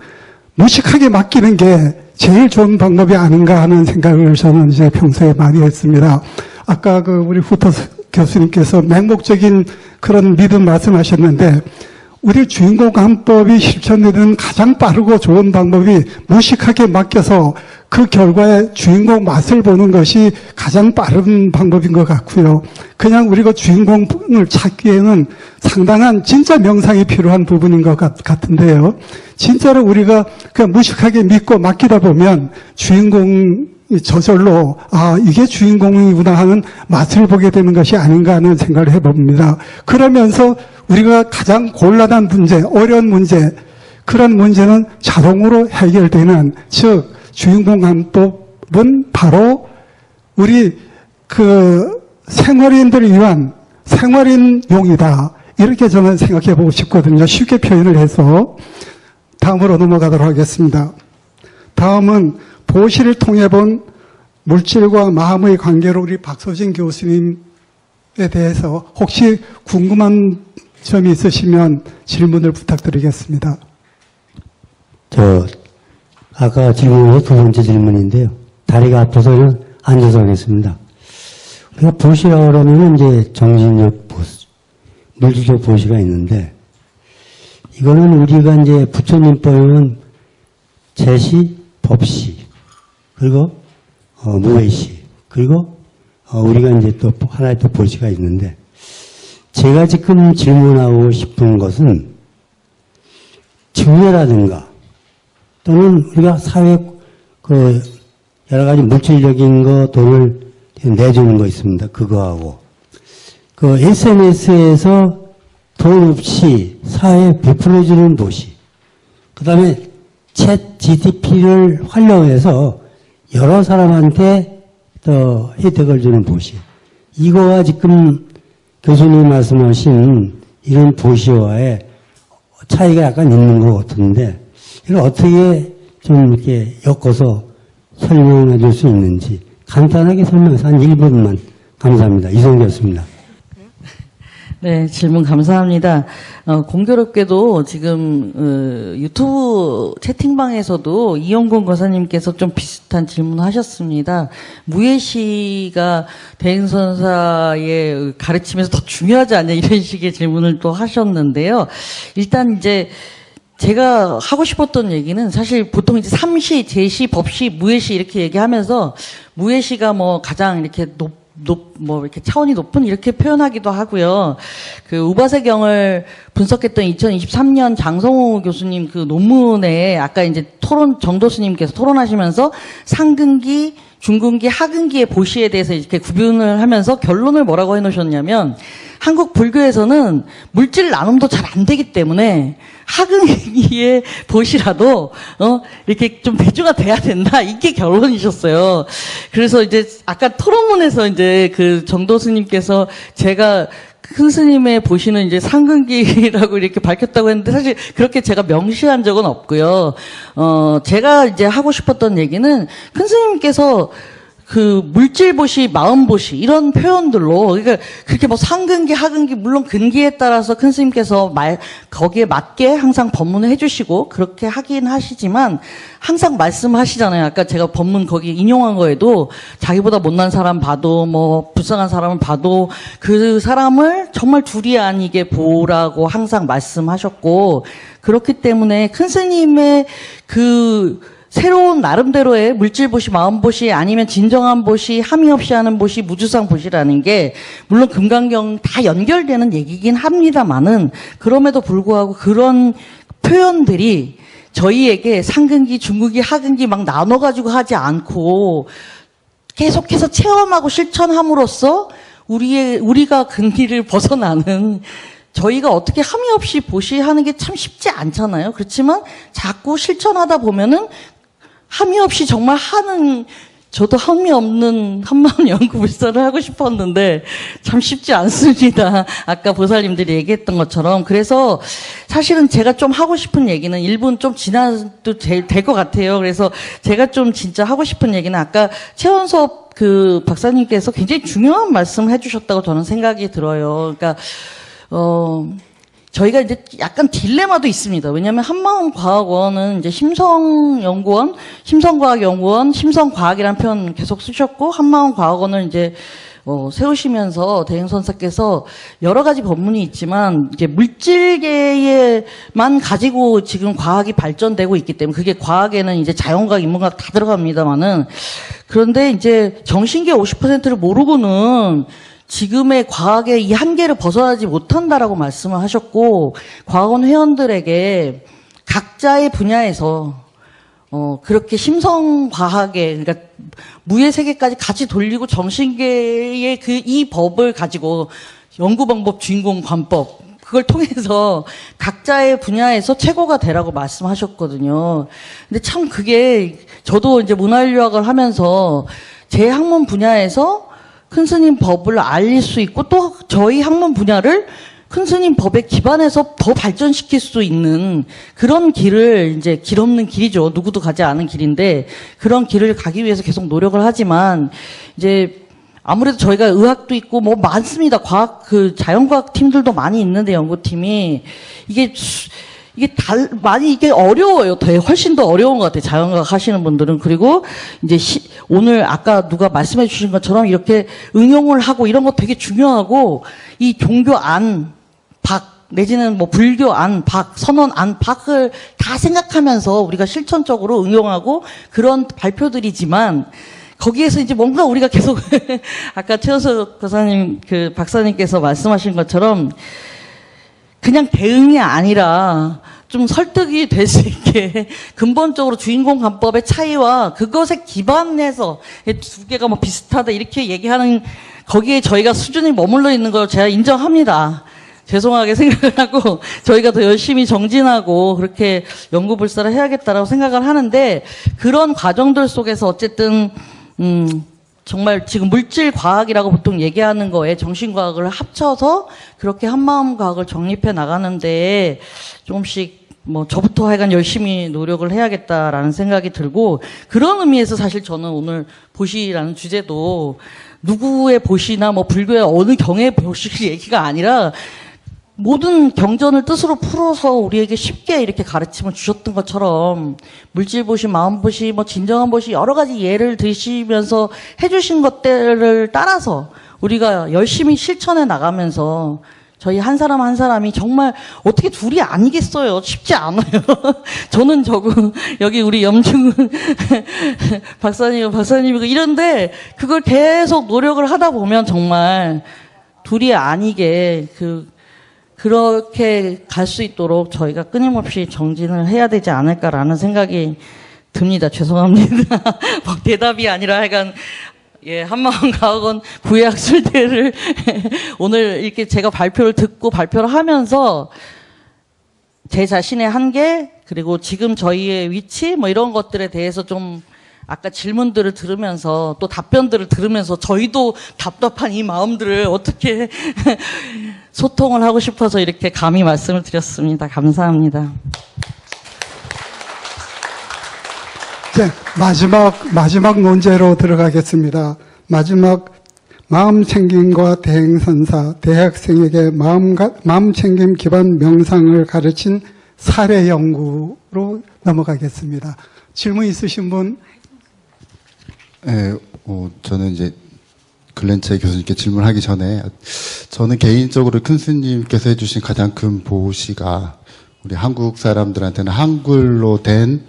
무식하게 맡기는 게 제일 좋은 방법이 아닌가 하는 생각을 저는 이제 평소에 많이 했습니다. 아까 우리 후터 교수님께서 맹목적인 그런 믿음 말씀하셨는데, 우리 주인공 관법이 실천되는 가장 빠르고 좋은 방법이 무식하게 맡겨서 그 결과에 주인공 맛을 보는 것이 가장 빠른 방법인 것 같고요. 그냥 우리가 주인공을 찾기에는 상당한 진짜 명상이 필요한 부분인 것 같은데요. 진짜로 우리가 그냥 무식하게 믿고 맡기다 보면 주인공 저절로 이게 주인공이구나 하는 맛을 보게 되는 것이 아닌가 하는 생각을 해봅니다. 그러면서 우리가 가장 곤란한 문제, 어려운 문제, 그런 문제는 자동으로 해결되는, 즉 주인공 관법은 바로 우리 생활인들을 위한 생활인용이다. 이렇게 저는 생각해 보고 싶거든요. 쉽게 표현을 해서. 다음으로 넘어가도록 하겠습니다. 다음은 보시를 통해 본 물질과 마음의 관계로 우리 박소진 교수님에 대해서 혹시 궁금한 점이 있으시면 질문을 부탁드리겠습니다. 아까 질문에서 두 번째 질문인데요. 다리가 아파서는 앉아서 하겠습니다. 우리가 보시라고 그러면 이제 정신적 보시, 물질적 보시가 있는데, 이거는 우리가 이제 부처님법에는 제시, 법시, 그리고 무외시, 그리고 우리가 이제 또 하나의 또 보시가 있는데, 제가 지금 질문하고 싶은 것은 증례라든가 또는 우리가 사회 여러 가지 물질적인 거 돈을 내주는 거 있습니다. 그거하고 SNS에서 돈 없이 사회에 베풀어주는 보시, 그 다음에 챗 GTP를 활용해서 여러 사람한테 또 혜택을 주는 보시, 이거와 지금 교수님 말씀하신 이런 보시와의 차이가 약간 있는 것 같은데, 이걸 어떻게 좀 이렇게 엮어서 설명해 줄 수 있는지 간단하게 설명해서 한 1분만 감사합니다. 이성 교수입니다. 네, 질문 감사합니다. 공교롭게도 지금 유튜브 채팅방에서도 이영곤 거사님께서 좀 비슷한 질문을 하셨습니다. 무예시가 대행선사의 가르침에서 더 중요하지 않냐 이런 식의 질문을 또 하셨는데요. 일단 이제 제가 하고 싶었던 얘기는 사실 보통 이제 삼시, 제시, 법시, 무예시 이렇게 얘기하면서 무예시가 뭐 가장 이렇게 이렇게 차원이 높은 이렇게 표현하기도 하고요. 우바세경을 분석했던 2023년 장성호 교수님 논문에 아까 이제 정도스님께서 토론하시면서 상근기, 중근기, 하근기의 보시에 대해서 이렇게 구분을 하면서 결론을 뭐라고 해놓으셨냐면, 한국 불교에서는 물질 나눔도 잘 안 되기 때문에 학은기의 보시라도 이렇게 좀 대조가 돼야 된다. 이게 결론이셨어요. 그래서 이제 아까 토론문에서 이제 그 정도스님께서 제가 큰 스님의 보시는 이제 상근기라고 이렇게 밝혔다고 했는데 사실 그렇게 제가 명시한 적은 없고요. 제가 이제 하고 싶었던 얘기는 큰 스님께서 그 물질보시, 마음보시 이런 표현들로 그러니까 그렇게 뭐 상근기, 하근기 물론 근기에 따라서 큰 스님께서 거기에 맞게 항상 법문을 해주시고 그렇게 하긴 하시지만 항상 말씀하시잖아요. 아까 제가 법문 거기 인용한 거에도 자기보다 못난 사람 봐도 뭐 불쌍한 사람을 봐도 그 사람을 정말 둘이 아니게 보라고 항상 말씀하셨고 그렇기 때문에 큰 스님의 그 새로운 나름대로의 물질보시, 마음보시, 아니면 진정한 보시, 함이 없이 하는 보시, 무주상 보시라는 게 물론 금강경 다 연결되는 얘기긴 합니다만은 그럼에도 불구하고 그런 표현들이 저희에게 상근기, 중근기, 하근기 막 나눠가지고 하지 않고 계속해서 체험하고 실천함으로써 우리가 근기를 벗어나는 저희가 어떻게 함이 없이 보시하는 게 참 쉽지 않잖아요. 그렇지만 자꾸 실천하다 보면은 함이 없이 정말 저도 함이 없는 한마음 연구불사를 하고 싶었는데 참 쉽지 않습니다. 아까 보살님들이 얘기했던 것처럼. 그래서 사실은 제가 좀 하고 싶은 얘기는 1분 좀 지나도 될 것 같아요. 그래서 제가 좀 진짜 하고 싶은 얘기는 아까 최원섭 그 박사님께서 굉장히 중요한 말씀을 해주셨다고 저는 생각이 들어요. 그러니까 저희가 이제 약간 딜레마도 있습니다. 왜냐하면 한마음과학원은 이제 심성연구원, 심성과학연구원, 심성과학이라는 표현 계속 쓰셨고 한마음과학원을 이제 세우시면서 대행선사께서 여러 가지 법문이 있지만 이게 물질계에만 가지고 지금 과학이 발전되고 있기 때문에 그게 과학에는 이제 자연과학, 인문과학 다 들어갑니다만은 그런데 이제 정신계 50%를 모르고는 지금의 과학의 이 한계를 벗어나지 못한다라고 말씀을 하셨고 과학원 회원들에게 각자의 분야에서 그렇게 심성과학에 그러니까 무의 세계까지 같이 돌리고 정신계의 이 법을 가지고 연구방법, 주인공, 관법 그걸 통해서 각자의 분야에서 최고가 되라고 말씀하셨거든요. 근데 참 그게 저도 이제 문화인류학을 하면서 제 학문 분야에서 큰 스님 법을 알릴 수 있고 또 저희 학문 분야를 큰 스님 법에 기반해서 더 발전시킬 수 있는 그런 길을 이제 길 없는 길이죠. 누구도 가지 않은 길인데 그런 길을 가기 위해서 계속 노력을 하지만 이제 아무래도 저희가 의학도 있고 뭐 많습니다. 과학 자연과학 팀들도 많이 있는데 연구팀이 이게 이게 어려워요. 훨씬 더 어려운 것 같아요. 자연과학 하시는 분들은. 그리고 이제 오늘 아까 누가 말씀해 주신 것처럼 이렇게 응용을 하고 이런 거 되게 중요하고 이 종교 안팎 내지는 뭐 불교 안팎, 선언 안팎을 다 생각하면서 우리가 실천적으로 응용하고 그런 발표들이지만 거기에서 이제 뭔가 우리가 계속 아까 최원석 교사님 박사님께서 말씀하신 것처럼 그냥 대응이 아니라 좀 설득이 될 수 있게 근본적으로 주인공 관법의 차이와 그것에 기반해서 두 개가 뭐 비슷하다 이렇게 얘기하는 거기에 저희가 수준이 머물러 있는 걸 제가 인정합니다. 죄송하게 생각을 하고 저희가 더 열심히 정진하고 그렇게 연구불사를 해야겠다라고 생각을 하는데 그런 과정들 속에서 어쨌든 정말 지금 물질과학이라고 보통 얘기하는 거에 정신과학을 합쳐서 그렇게 한마음과학을 정립해 나가는데 조금씩 뭐 저부터 하여간 열심히 노력을 해야겠다라는 생각이 들고 그런 의미에서 사실 저는 오늘 보시라는 주제도 누구의 보시나 뭐 불교의 어느 경의 보시 얘기가 아니라 모든 경전을 뜻으로 풀어서 우리에게 쉽게 이렇게 가르침을 주셨던 것처럼 물질보시, 마음보시, 뭐 진정한 보시 여러 가지 예를 드시면서 해주신 것들을 따라서 우리가 열심히 실천해 나가면서 저희 한 사람 한 사람이 정말 어떻게 둘이 아니겠어요. 쉽지 않아요. 저는 여기 우리 염중은 박사님이고 이런데 그걸 계속 노력을 하다 보면 정말 둘이 아니게 그렇게 갈 수 있도록 저희가 끊임없이 정진을 해야 되지 않을까라는 생각이 듭니다. 죄송합니다. 뭐 대답이 아니라 하여간 한마음과학원 구예학술대를 오늘 이렇게 제가 발표를 듣고 발표를 하면서 제 자신의 한계, 그리고 지금 저희의 위치, 뭐 이런 것들에 대해서 좀 아까 질문들을 들으면서 또 답변들을 들으면서 저희도 답답한 이 마음들을 어떻게 소통을 하고 싶어서 이렇게 감히 말씀을 드렸습니다. 감사합니다. 네, 마지막 논제로 들어가겠습니다. 마지막 마음챙김과 대행선사, 대학생에게 마음챙김 기반 명상을 가르친 사례 연구로 넘어가겠습니다. 질문 있으신 분? 네, 저는 이제 글렌체 교수님께 질문하기 전에 저는 개인적으로 큰 스님께서 해주신 가장 큰 보시가 우리 한국 사람들한테는 한글로 된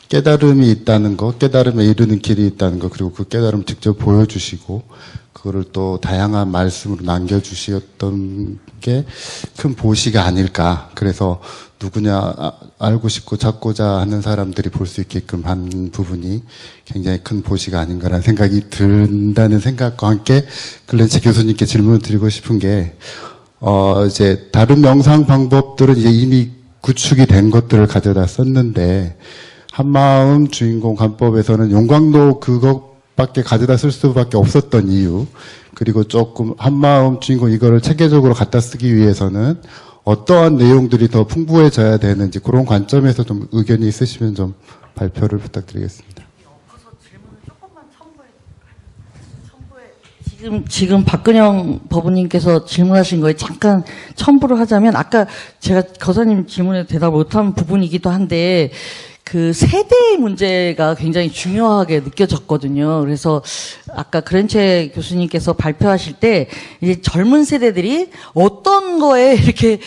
깨달음이 있다는 거, 깨달음에 이르는 길이 있다는 거, 그리고 그 깨달음을 직접 보여주시고 그거를 또 다양한 말씀으로 남겨주셨던 게 큰 보시가 아닐까. 그래서 누구냐 알고 싶고 찾고자 하는 사람들이 볼 수 있게끔 한 부분이 굉장히 큰 보시가 아닌가라는 생각이 든다는 생각과 함께 글렌체 교수님께 질문을 드리고 싶은 게 이제 다른 명상 방법들은 이제 이미 구축이 된 것들을 가져다 썼는데 한마음 주인공 관법에서는 용광로 그것밖에 가져다 쓸 수밖에 없었던 이유, 그리고 조금 한마음 주인공 이거를 체계적으로 갖다 쓰기 위해서는 어떠한 내용들이 더 풍부해져야 되는지 그런 관점에서 좀 의견이 있으시면 좀 발표를 부탁드리겠습니다. 지금 박근영 법원님께서 질문하신 거에 잠깐 첨부를 하자면 아까 제가 거사님 질문에 대답 못한 부분이기도 한데 그 세대의 문제가 굉장히 중요하게 느껴졌거든요. 그래서 아까 글렌체 교수님께서 발표하실 때 이제 젊은 세대들이 어떤 거에 이렇게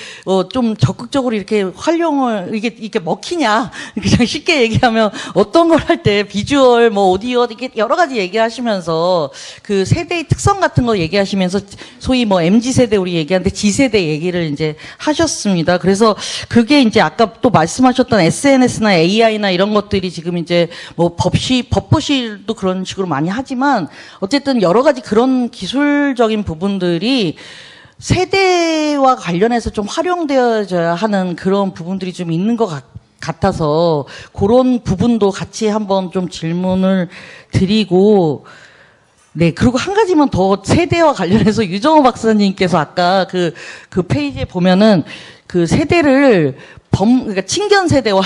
좀 적극적으로 이렇게 활용을 이게 먹히냐, 그냥 쉽게 얘기하면 어떤 걸 할 때 비주얼, 뭐 오디오 이렇게 여러 가지 얘기하시면서 그 세대의 특성 같은 거 얘기하시면서 소위 뭐 MZ 세대 우리 얘기하는데 G세대 얘기를 이제 하셨습니다. 그래서 그게 이제 아까 또 말씀하셨던 SNS나 AI나 이런 것들이 지금 이제 뭐 법부실도 그런 식으로 많이 하지만 어쨌든 여러 가지 그런 기술적인 부분들이 세대와 관련해서 좀 활용되어져야 하는 그런 부분들이 좀 있는 것 같아서 그런 부분도 같이 한번 좀 질문을 드리고, 네, 그리고 한 가지만 더 세대와 관련해서 유정호 박사님께서 아까 그 페이지에 보면은 그 세대를 그러니까 친견 세대와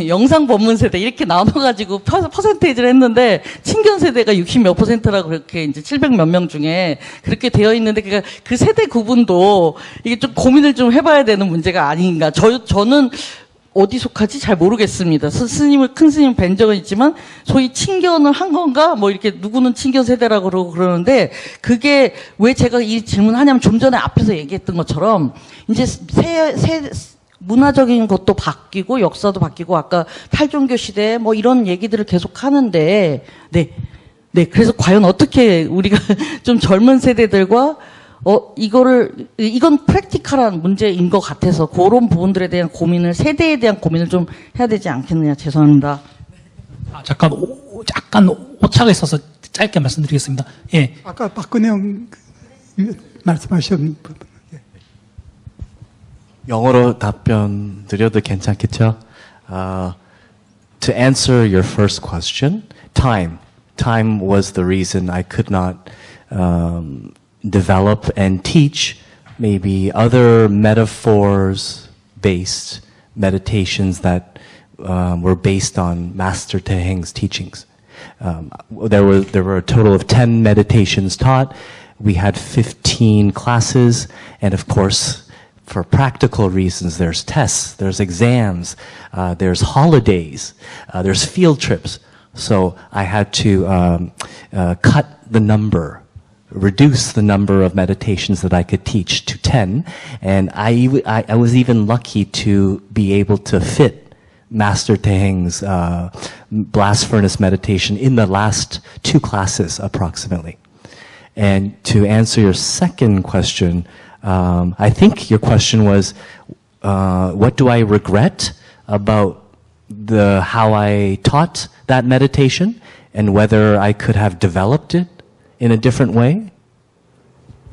영상 법문 세대 이렇게 나눠가지고 퍼센테이지를 했는데 친견 세대가 60몇 %라고 그렇게 이제 700몇 명 중에 그렇게 되어 있는데 그러니까 그 세대 구분도 이게 좀 고민을 좀 해봐야 되는 문제가 아닌가. 저는 어디 속하지 잘 모르겠습니다. 큰 스님 뵌 적은 있지만 소위 친견을 한 건가 뭐 이렇게 누구는 친견 세대라고 그러는데 그게 왜 제가 이 질문하냐면 좀 전에 앞에서 얘기했던 것처럼 이제 문화적인 것도 바뀌고 역사도 바뀌고 아까 탈종교 시대 뭐 이런 얘기들을 계속 하는데 네 그래서 과연 어떻게 우리가 좀 젊은 세대들과 이건 프랙티컬한 문제인 것 같아서 그런 부분들에 대한 고민을 세대에 대한 고민을 좀 해야 되지 않겠느냐. 죄송합니다. 잠깐 약간 오차가 있어서 짧게 말씀드리겠습니다. 예. 아까 박근영 말씀하신 부분. 영어로 답변 드려도 괜찮겠죠? To answer your first question, time. Time was the reason I could not develop and teach maybe other metaphors-based meditations that were based on Master Te Heng's teachings. There were a total of 10 meditations taught. We had 15 classes, and of course, for practical reasons, there's tests, there's exams, there's holidays, there's field trips. So I had to cut the number, reduce the number of meditations that I could teach to 10. And I was even lucky to be able to fit Master Te Heng's blast furnace meditation in the last 2 classes approximately. And to answer your second question, I think your question was, what do I regret about how I taught that meditation and whether I could have developed it in a different way?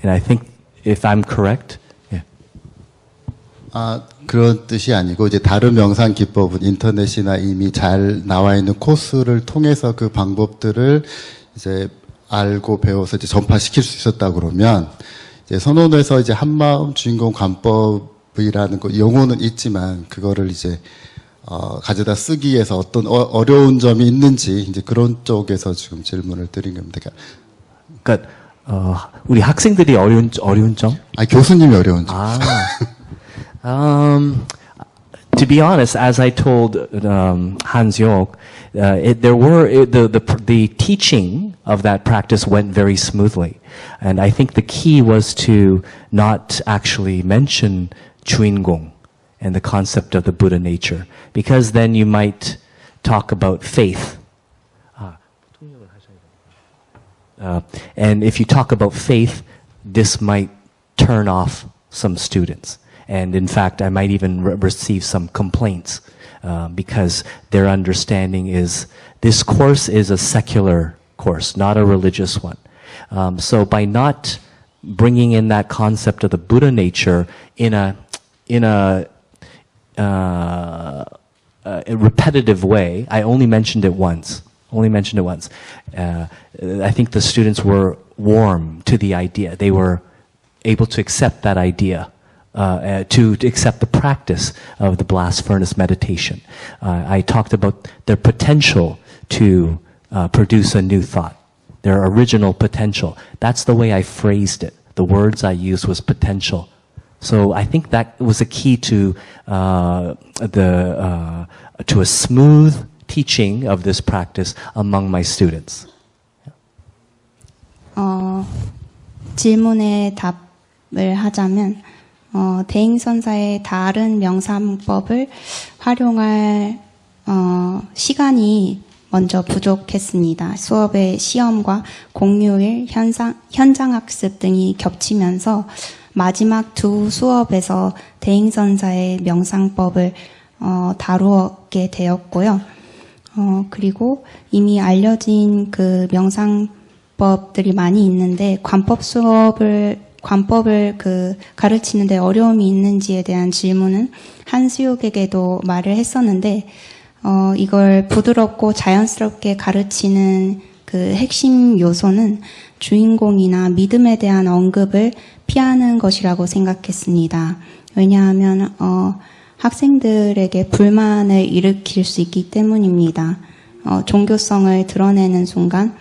And I think if I'm correct, yeah. 그런 뜻이 아니고 이제 다른 명상 기법은 인터넷이나 이미 잘 나와 있는 코스를 통해서 그 방법들을 이제 알고 배워서 이제 전파시킬 수 있었다 그러면 이제 선언에서 이제 한마음 주인공 관법이라는 거 용어는 있지만 그거를 이제 가져다 쓰기 위해서 어떤 어려운 점이 있는지 이제 그런 쪽에서 지금 질문을 드린 겁니다. 그러니까 우리 학생들이 어려운 점? 아니 교수님이 어려운 점. To be honest, as I told Hans Jörg, the teaching of that practice went very smoothly, and I think the key was to not actually mention 주인공 and the concept of the Buddha nature, because then you might talk about faith. And if you talk about faith, this might turn off some students. And in fact, I might even receive some complaints because their understanding is this course is a secular course, not a religious one. So by not bringing in that concept of the Buddha nature in a repetitive way, I only mentioned it once. I think the students were warm to the idea. They were able to accept that idea, to accept the practice of the blast furnace meditation. I talked about their potential to produce a new thought, their original potential. That's the way I phrased it. The words I used was potential. So I think that was a key to a smooth teaching of this practice among my students. 질문에 답을 하자면 대행선사의 다른 명상법을 활용할 시간이 먼저 부족했습니다. 수업의 시험과 공휴일, 현장학습 등이 겹치면서 마지막 두 수업에서 대행선사의 명상법을 다루게 되었고요. 그리고 이미 알려진 그 명상법들이 많이 있는데 관법을 가르치는데 어려움이 있는지에 대한 질문은 한수욕에게도 말을 했었는데 이걸 부드럽고 자연스럽게 가르치는 그 핵심 요소는 주인공이나 믿음에 대한 언급을 피하는 것이라고 생각했습니다. 왜냐하면 학생들에게 불만을 일으킬 수 있기 때문입니다. 종교성을 드러내는 순간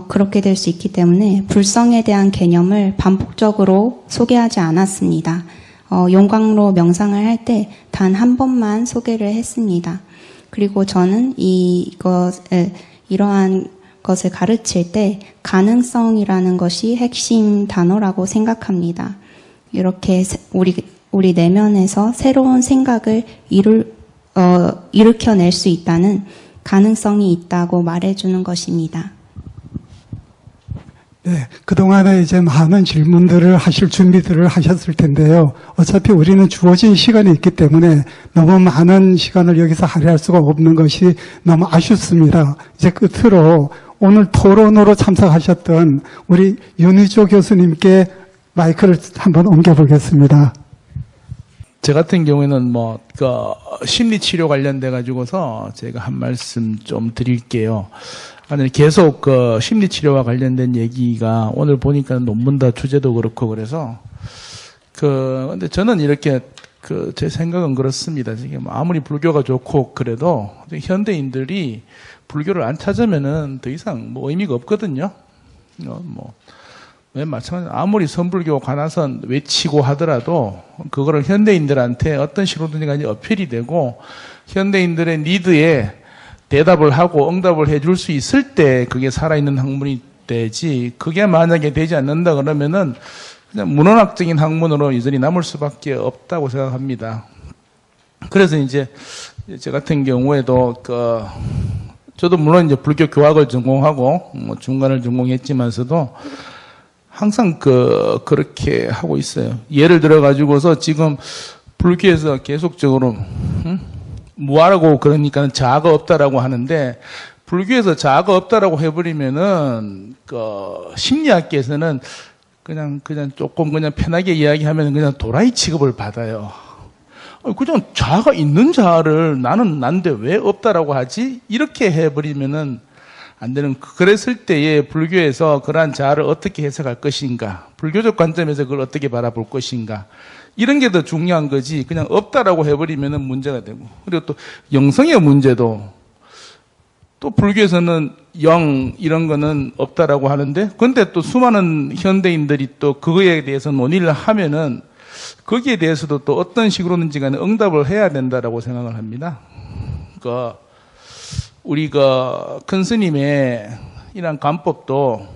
그렇게 될 수 있기 때문에 불성에 대한 개념을 반복적으로 소개하지 않았습니다. 용광로 명상을 할 때 단 한 번만 소개를 했습니다. 그리고 저는 이러한 것을 가르칠 때 가능성이라는 것이 핵심 단어라고 생각합니다. 이렇게 우리 내면에서 새로운 생각을 일으켜낼 수 있다는 가능성이 있다고 말해주는 것입니다. 네, 그동안에 이제 많은 질문들을 하실 준비들을 하셨을 텐데요. 어차피 우리는 주어진 시간이 있기 때문에 너무 많은 시간을 여기서 할애할 수가 없는 것이 너무 아쉽습니다. 이제 끝으로 오늘 토론으로 참석하셨던 우리 윤희조 교수님께 마이크를 한번 옮겨보겠습니다. 저 같은 경우에는 심리치료 관련돼 가지고서 제가 한 말씀 좀 드릴게요. 아니, 계속 심리치료와 관련된 얘기가 오늘 보니까 논문다 주제도 그렇고 그래서 근데 저는 이렇게 제 생각은 그렇습니다. 지금 아무리 불교가 좋고 그래도 현대인들이 불교를 안 찾으면은 더 이상 의미가 없거든요. 왜 마찬가지로 아무리 선불교 관화선 외치고 하더라도 그거를 현대인들한테 어떤 식으로든지 간에 어필이 되고 현대인들의 니드에 대답을 하고 응답을 해줄 수 있을 때 그게 살아있는 학문이 되지, 그게 만약에 되지 않는다 그러면은 그냥 문헌학적인 학문으로 여전히 남을 수밖에 없다고 생각합니다. 그래서 이제 저 같은 경우에도 저도 물론 이제 불교 교학을 전공하고 중간을 전공했지만서도 항상 그렇게 하고 있어요. 예를 들어 가지고서 지금 불교에서 계속적으로 무아라고 그러니까 자아가 없다라고 하는데, 불교에서 자아가 없다라고 해버리면은 심리학계에서는 그냥 조금 그냥 편하게 이야기하면 그냥 도라이 취급을 받아요. 그냥 자아가 있는 자아를 나는 난데 왜 없다라고 하지? 이렇게 해버리면은 안 되는, 그랬을 때에 불교에서 그러한 자아를 어떻게 해석할 것인가, 불교적 관점에서 그걸 어떻게 바라볼 것인가, 이런 게 더 중요한 거지, 그냥 없다라고 해버리면은 문제가 되고. 그리고 또 영성의 문제도, 또 불교에서는 영, 이런 거는 없다라고 하는데, 근데 또 수많은 현대인들이 또 그거에 대해서 논의를 하면은, 거기에 대해서도 또 어떤 식으로든지 간에 응답을 해야 된다라고 생각을 합니다. 우리 큰 스님의 이런 관법도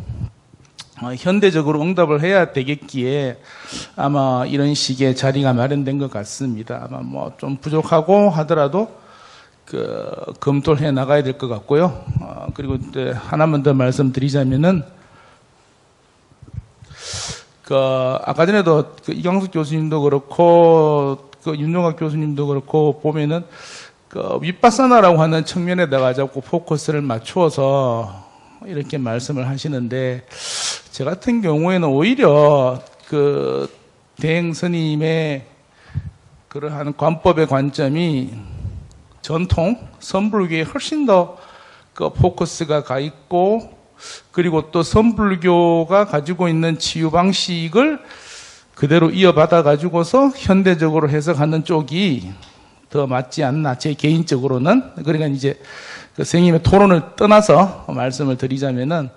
현대적으로 응답을 해야 되겠기에 아마 이런 식의 자리가 마련된 것 같습니다. 아마 뭐 좀 부족하고 하더라도 검토를 해 나가야 될 것 같고요. 그리고 이제 하나만 더 말씀드리자면은 아까 전에도 이광숙 교수님도 그렇고 윤종학 교수님도 그렇고 보면은 윗바사나라고 하는 측면에다가 자꾸 포커스를 맞추어서 이렇게 말씀을 하시는데, 저 같은 경우에는 오히려 대행 스님의 그러한 관법의 관점이 전통 선불교에 훨씬 더 포커스가 가 있고, 그리고 또 선불교가 가지고 있는 치유 방식을 그대로 이어받아 가지고서 현대적으로 해석하는 쪽이 더 맞지 않나, 제 개인적으로는. 그러니까 이제 선생님의 토론을 떠나서 말씀을 드리자면은,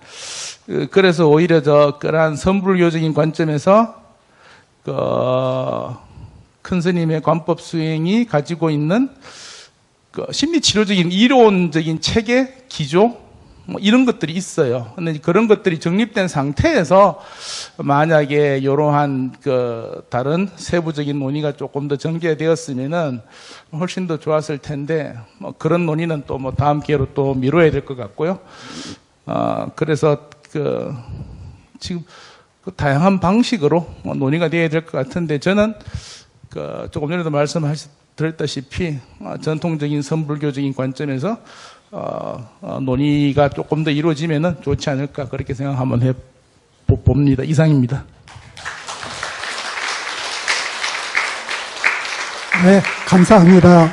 그래서 오히려 그러한 선불교적인 관점에서 큰 스님의 관법 수행이 가지고 있는 심리치료적인 이론적인 체계, 기조, 뭐 이런 것들이 있어요. 근데 그런 것들이 정립된 상태에서 만약에 이러한 다른 세부적인 논의가 조금 더 전개되었으면은 훨씬 더 좋았을 텐데, 뭐 그런 논의는 또 뭐 다음 기회로 또 미뤄야 될 것 같고요. 그래서 지금 다양한 방식으로 논의가 되어야 될 것 같은데, 저는 조금 전에도 말씀드렸다시피 전통적인 선불교적인 관점에서 논의가 조금 더 이루어지면 좋지 않을까, 그렇게 생각 한번 해봅니다. 이상입니다. 네, 감사합니다.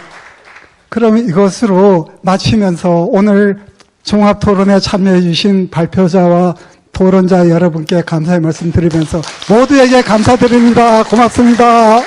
그럼 이것으로 마치면서 오늘 종합토론에 참여해 주신 발표자와 토론자 여러분께 감사의 말씀 드리면서 모두에게 감사드립니다. 고맙습니다.